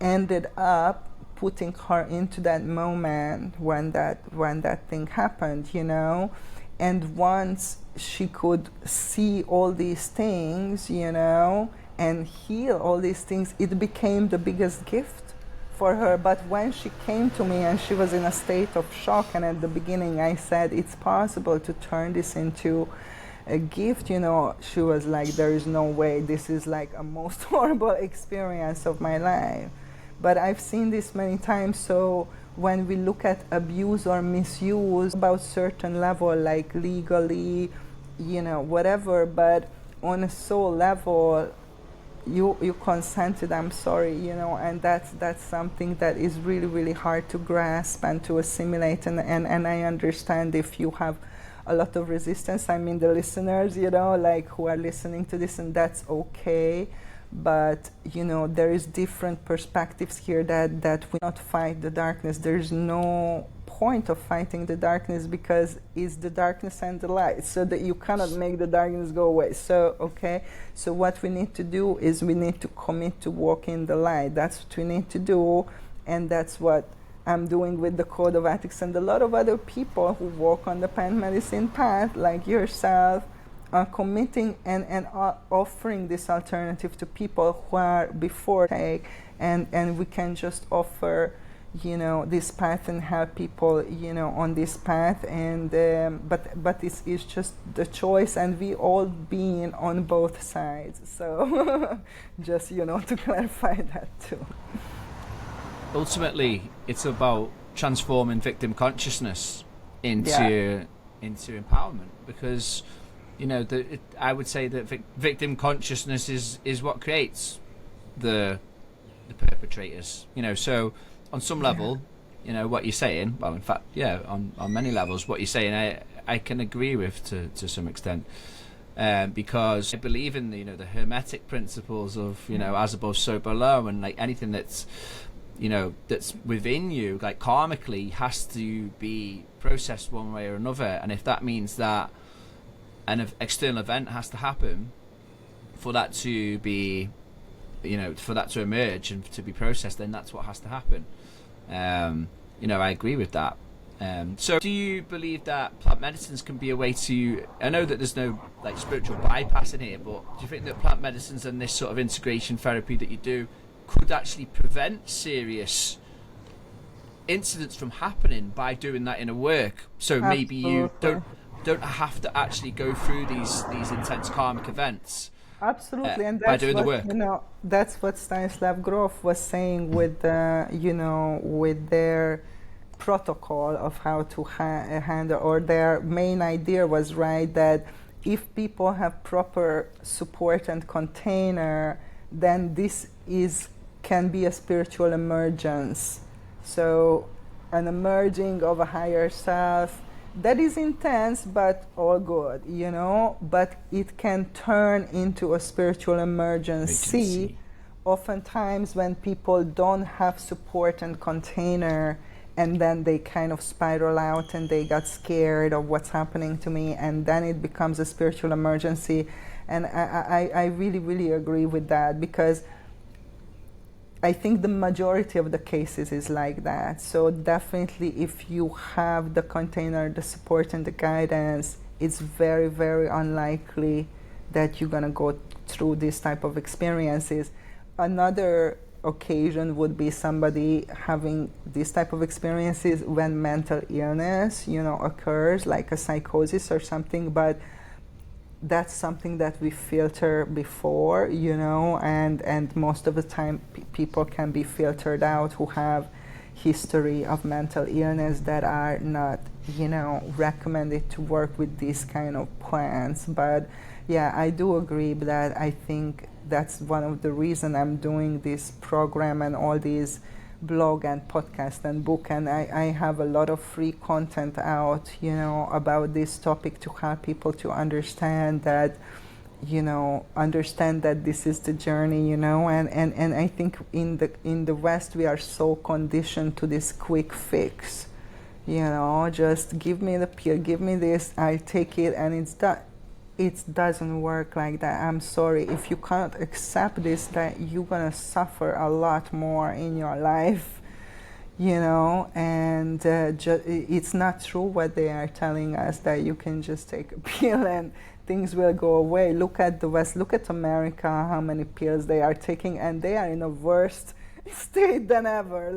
ended up putting her into that moment when that thing happened, and once she could see all these things, and heal all these things, it became the biggest gift for her. But when she came to me and she was in a state of shock, and at the beginning I said it's possible to turn this into a gift, she was like, there is no way, this is like a most horrible experience of my life. But I've seen this many times. So when we look at abuse or misuse about certain level, like legally, whatever, but on a soul level, you consented, I'm sorry, and that's something that is really, really hard to grasp and to assimilate, and I understand if you have a lot of resistance. I mean, the listeners, like who are listening to this, and that's okay. But there is different perspectives here that we not fight the darkness. There's no point of fighting the darkness, because it's the darkness and the light, so that you cannot make the darkness go away. So what we need to do is we need to commit to walk in the light. That's what we need to do, and that's what I'm doing with the Code of Ethics, and a lot of other people who walk on the plant medicine path, like yourself, are committing and are offering this alternative to people who are before take, and we can just offer, this path and help people, on this path, and but it's just the choice, and we all being on both sides. So just to clarify that too. Ultimately, it's about transforming victim consciousness into empowerment, because I would say that victim consciousness is what creates the perpetrators. So on some level, what you're saying. Well, in fact, on many levels, what you're saying, I can agree with to some extent. because I believe in the hermetic principles of as above so below, and like anything that's that's within you, like karmically, has to be processed one way or another. And if that means that an external event has to happen for that to be, for that to emerge and to be processed, then that's what has to happen. I agree with that. So do you believe that plant medicines can be a way to, I know that there's no like spiritual bypass in here, but do you think that plant medicines and this sort of integration therapy that you do could actually prevent serious incidents from happening by doing that inner work? So maybe you don't have to actually go through these intense karmic events. Absolutely, and that's by doing the work. That's what Stanislav Grof was saying with with their protocol of how to handle, or their main idea was that if people have proper support and container, then this can be a spiritual emergence. So an emerging of a higher self that is intense but all good, but it can turn into a spiritual emergency. Oftentimes when people don't have support and container, and then they kind of spiral out and they got scared of what's happening to me, and then it becomes a spiritual emergency. And I really, really agree with that, because I think the majority of the cases is like that. So definitely if you have the container, the support and the guidance, it's very, very unlikely that you're gonna go through this type of experiences. Another occasion would be somebody having this type of experiences when mental illness, occurs, like a psychosis or something, but that's something that we filter before, and most of the time people can be filtered out who have history of mental illness that are not, recommended to work with these kind of plants. But yeah, I do agree that I think that's one of the reasons I'm doing this program and all these blog and podcast and book, and I have a lot of free content out, about this topic to help people to understand that, understand that this is the journey, and I think in the West we are so conditioned to this quick fix, just give me the pill, give me this, I take it and it's done. It doesn't work like that. I'm sorry. If you can't accept this, that you're gonna suffer a lot more in your life, and it's not true what they are telling us, that you can just take a pill and things will go away. Look at the West, look at America, how many pills they are taking, and they are in a worse state than ever,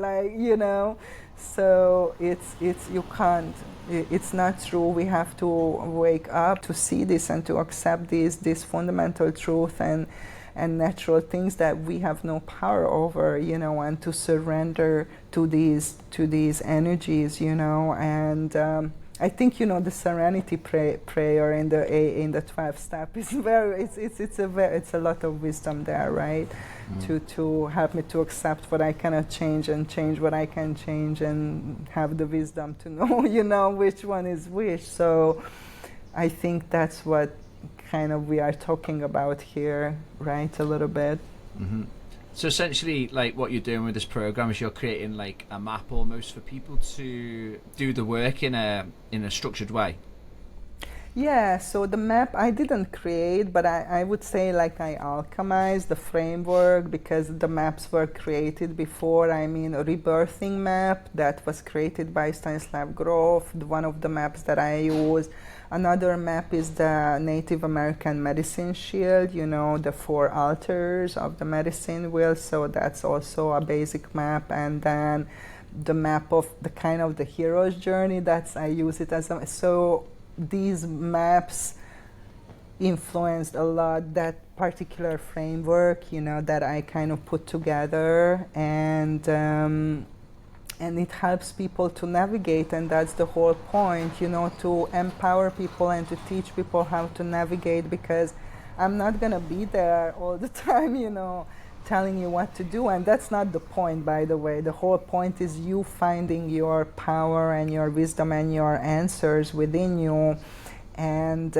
so you can't, it's not true. We have to wake up to see this and to accept this fundamental truth and natural things that we have no power over, and to surrender to these energies, and I think the serenity prayer in the 12 step is it's a lot of wisdom there, right? To help me to accept what I cannot change and change what I can change, and have the wisdom to know, which one is which. So I think that's what kind of we are talking about here, right? A little bit. Mm-hmm. So essentially, like what you're doing with this program is you're creating like a map almost for people to do the work in a structured way. Yeah, so the map I didn't create, but I would say like I alchemized the framework, because the maps were created before. I mean, a rebirthing map that was created by Stanislav Grof, one of the maps that I use. Another map is the Native American medicine shield, the 4 altars of the medicine wheel, so that's also a basic map. And then the map of the kind of the hero's journey, I use it as so these maps influenced a lot that particular framework, that I kind of put together, and it helps people to navigate, and that's the whole point, to empower people and to teach people how to navigate, because I'm not gonna be there all the time, telling you what to do, and that's not the point, by the way. The whole point is you finding your power and your wisdom and your answers within you, and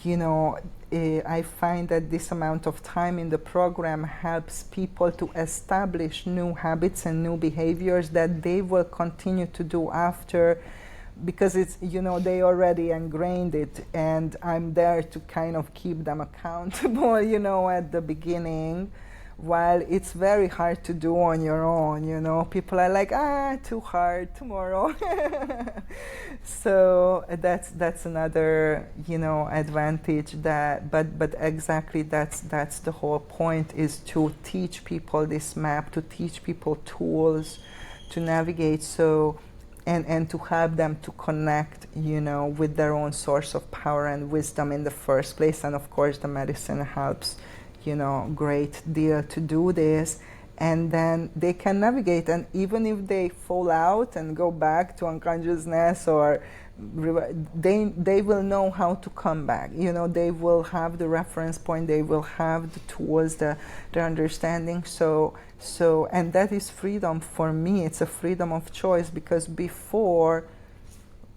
you know, I find that this amount of time in the program helps people to establish new habits and new behaviors that they will continue to do after, because it's, you know, they already ingrained it, and I'm there to kind of keep them accountable, you know, at the beginning, while it's very hard to do on your own, you know. People are like, too hard, tomorrow. So that's another, you know, advantage, that, but exactly that's the whole point, is to teach people this map, to teach people tools to navigate, so and to help them to connect, you know, with their own source of power and wisdom in the first place. And of course the medicine helps, you know, great deal to do this, and then they can navigate. And even if they fall out and go back to unconsciousness, or they will know how to come back, you know, they will have the reference point, they will have the tools, the understanding. So and that is freedom for me. It's a freedom of choice, because before,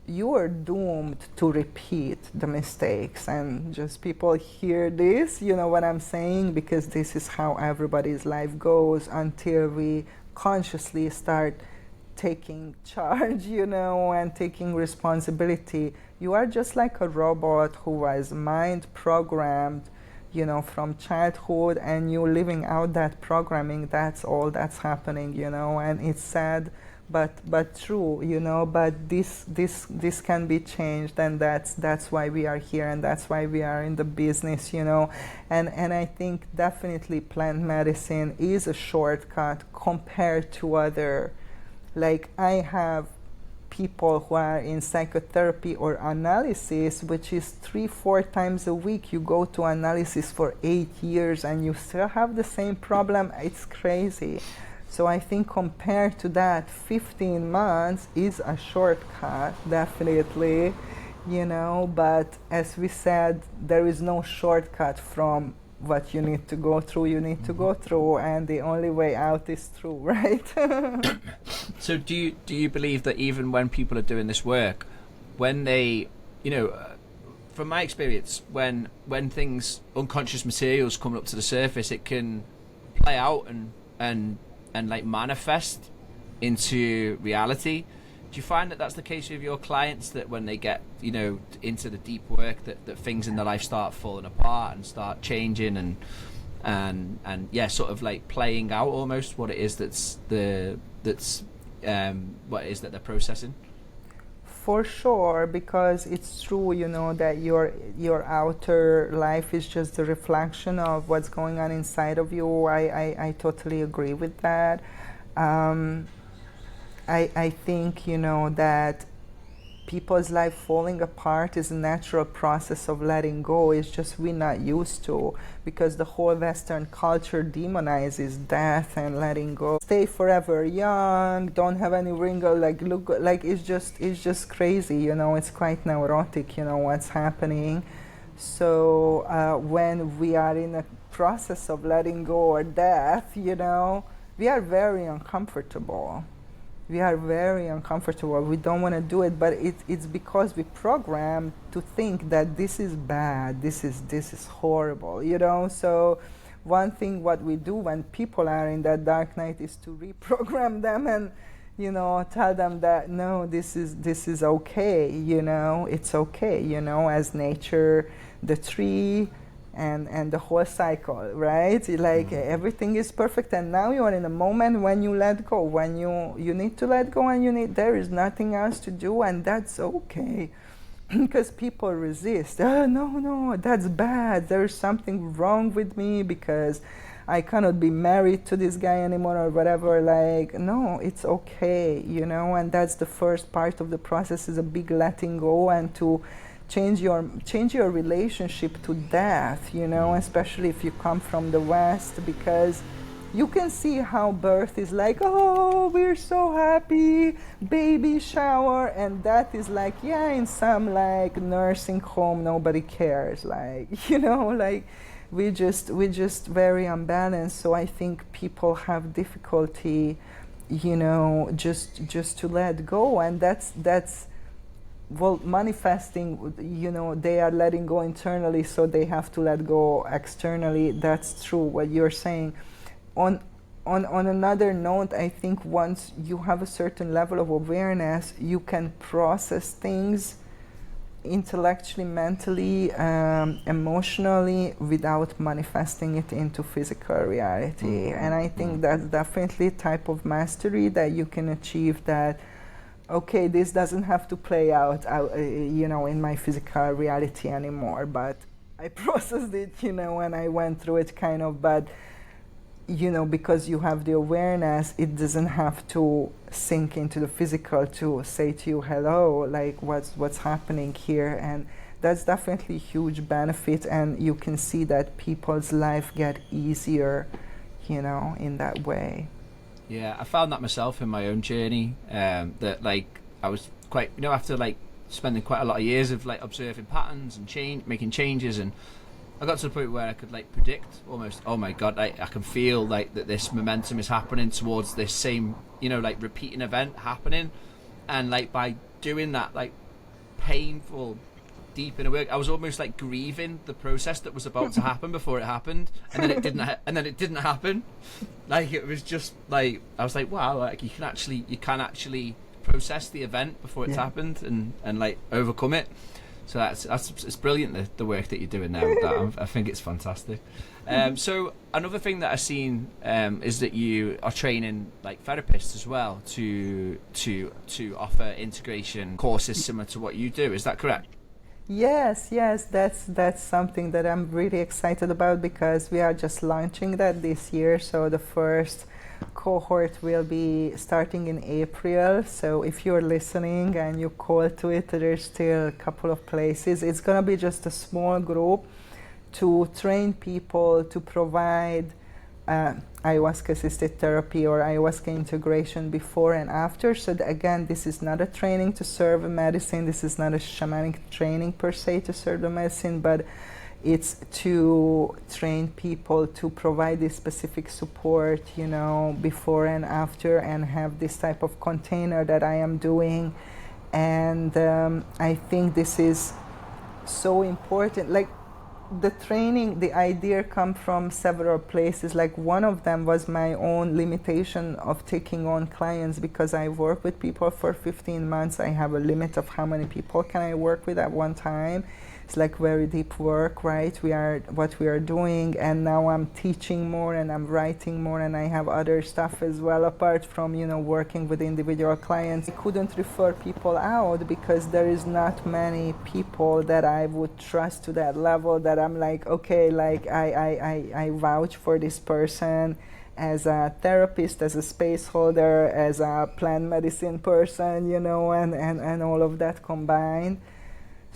you are doomed to repeat the mistakes, and just people hear this, you know what I'm saying, because this is how everybody's life goes, until we consciously start taking charge, you know, and taking responsibility. You are just like a robot who was mind programmed, you know, from childhood, and you're living out that programming. That's all that's happening, you know, and it's sad, but true, you know. But this can be changed, and that's why we are here, and that's why we are in the business, you know. And I think definitely plant medicine is a shortcut compared to other, like, I have people who are in psychotherapy or analysis, which is 3-4 times a week. You go to analysis for 8 years and you still have the same problem. It's crazy. So I think compared to that, 15 months is a shortcut, definitely, you know. But as we said, there is no shortcut from what you need to go through. You need to go through, and the only way out is through, right? So do you believe that even when people are doing this work, when they, you know, from my experience, when things, unconscious materials come up to the surface, it can play out and like manifest into reality? Do you find that that's the case with your clients, that when they get, you know, into the deep work, that things in their life start falling apart and start changing and yeah, sort of like playing out almost what it is what it is that they're processing? For sure, because it's true, you know, that your outer life is just a reflection of what's going on inside of you. I totally agree with that. I think, you know, that people's life falling apart is a natural process of letting go. It's just we're not used to, because the whole Western culture demonizes death and letting go. Stay forever young, don't have any wrinkle, like look, like it's just crazy, you know. It's quite neurotic, you know, what's happening. So when we are in a process of letting go or death, you know, we are very uncomfortable. We are very uncomfortable. We don't want to do it, but it's because we programmed to think that this is bad, this is horrible, you know. So one thing what we do when people are in that dark night is to reprogram them and, you know, tell them that no, this is okay, you know, it's okay, you know, as nature, the tree, and the whole cycle, right? Like everything is perfect, and now you are in a moment when you let go, when you need to let go, and there is nothing else to do, and that's okay. Because people resist. Oh, no, that's bad. There's something wrong with me because I cannot be married to this guy anymore or whatever. Like, no, it's okay, you know. And that's the first part of the process, is a big letting go, and to change your relationship to death, you know, especially if you come from the West, because you can see how birth is like, oh, we're so happy, baby shower, and that is like, yeah, in some like nursing home, nobody cares, like, you know, like we just very unbalanced. So I think people have difficulty, you know, just to let go, and that's well, manifesting, you know, they are letting go internally, so they have to let go externally. That's true what you're saying. On another note, I think once you have a certain level of awareness, you can process things intellectually, mentally, emotionally, without manifesting it into physical reality. And I think that's definitely a type of mastery that you can achieve, that okay, this doesn't have to play out, you know, in my physical reality anymore, but I processed it, you know, and I went through it kind of, but you know, because you have the awareness, it doesn't have to sink into the physical to say to you, hello, like what's happening here. And that's definitely a huge benefit, and you can see that people's life get easier, you know, in that way. Yeah, I found that myself in my own journey, that like I was quite, you know, after like spending quite a lot of years of like observing patterns and making changes, and I got to the point where I could like predict almost, oh my god, I can feel like that this momentum is happening towards this same, you know, like repeating event happening. And like by doing that like painful deep inner work, I was almost like grieving the process that was about to happen before it happened, and then it didn't happen. Like it was just like I was like, wow, like you can actually process the event before it's happened, and like overcome it. So it's brilliant, the work that you're doing there with that. I think it's fantastic. So another thing that I've seen is that you are training like therapists as well to offer integration courses similar to what you do. Is that correct? Yes, that's something that I'm really excited about, because we are just launching that this year. So the first cohort will be starting in April. So if you're listening and you call to it, there's still a couple of places. It's going to be just a small group to train people to provide ayahuasca assisted therapy or ayahuasca integration before and after. So again, this is not a training to serve a medicine. This is not a shamanic training per se to serve the medicine, but it's to train people to provide this specific support, you know, before and after, and have this type of container that I am doing. And I think this is so important. Like the training, the idea come from several places. Like one of them was my own limitation of taking on clients, because I work with people for 15 months. I have a limit of how many people can I work with at one time. It's like very deep work, right? What we are doing, and now I'm teaching more and I'm writing more, and I have other stuff as well apart from, you know, working with individual clients. I couldn't refer people out because there is not many people that I would trust to that level that I'm like, okay, like I vouch for this person as a therapist, as a space holder, as a plant medicine person, you know, and all of that combined.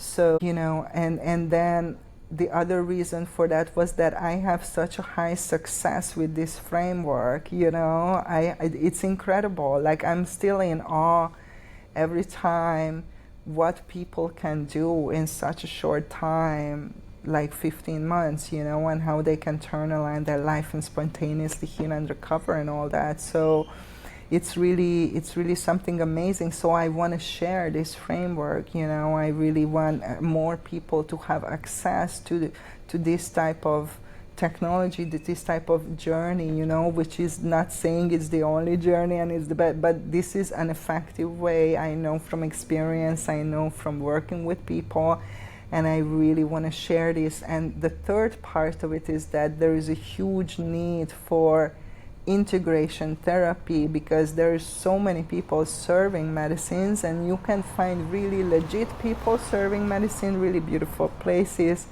So, you know, and then the other reason for that was that I have such a high success with this framework, you know, it's incredible. Like I'm still in awe every time what people can do in such a short time, like 15 months, you know, and how they can turn around their life and spontaneously heal and recover and all that. So it's really something amazing. So I want to share this framework, you know. I really want more people to have access to this type of technology, this type of journey, you know, which is not saying it's the only journey and it's the best, but this is an effective way. I know from experience, I know from working with people, and I really want to share this. And the third part of it is that there is a huge need for integration therapy, because there's so many people serving medicines, and you can find really legit people serving medicine, really beautiful places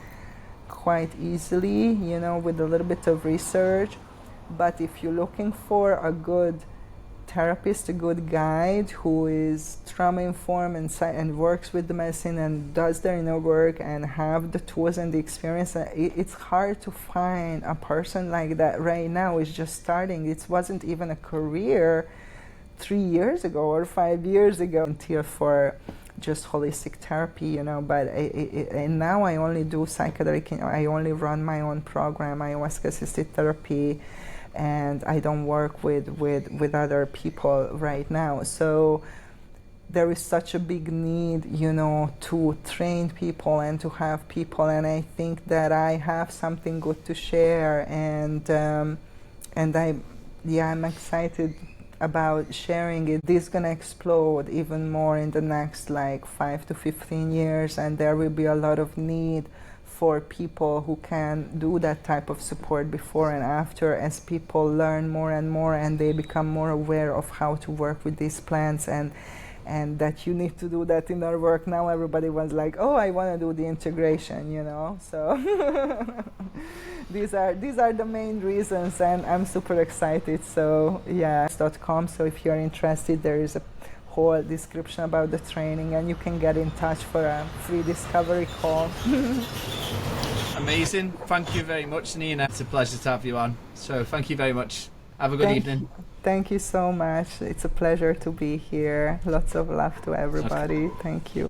quite easily, you know, with a little bit of research. But if you're looking for a good therapist, a good guide who is trauma informed and works with the medicine and does their inner work and have the tools and the experience, it's hard to find a person like that right now. It's just starting. It wasn't even a career 3 years ago or 5 years ago until for just holistic therapy, you know. But and now I only do psychedelic. I only run my own program, ayahuasca assisted therapy, and I don't work with other people right now. So there is such a big need, you know, to train people and to have people, and I think that I have something good to share, and I'm excited about sharing it. This is gonna explode even more in the next like 5 to 15 years, and there will be a lot of need for people who can do that type of support before and after, as people learn more and more and they become more aware of how to work with these plants, and that you need to do that in our work. Now everybody was like, oh, I want to do the integration, you know, so these are the main reasons, and I'm super excited. So yeah, .com. So if you're interested, there is a whole description about the training, and you can get in touch for a free discovery call. Amazing. Thank you very much, Nina. It's a pleasure to have you on. So thank you very much. Have a good evening. Thank you so much. It's a pleasure to be here. Lots of love to everybody. Thank you.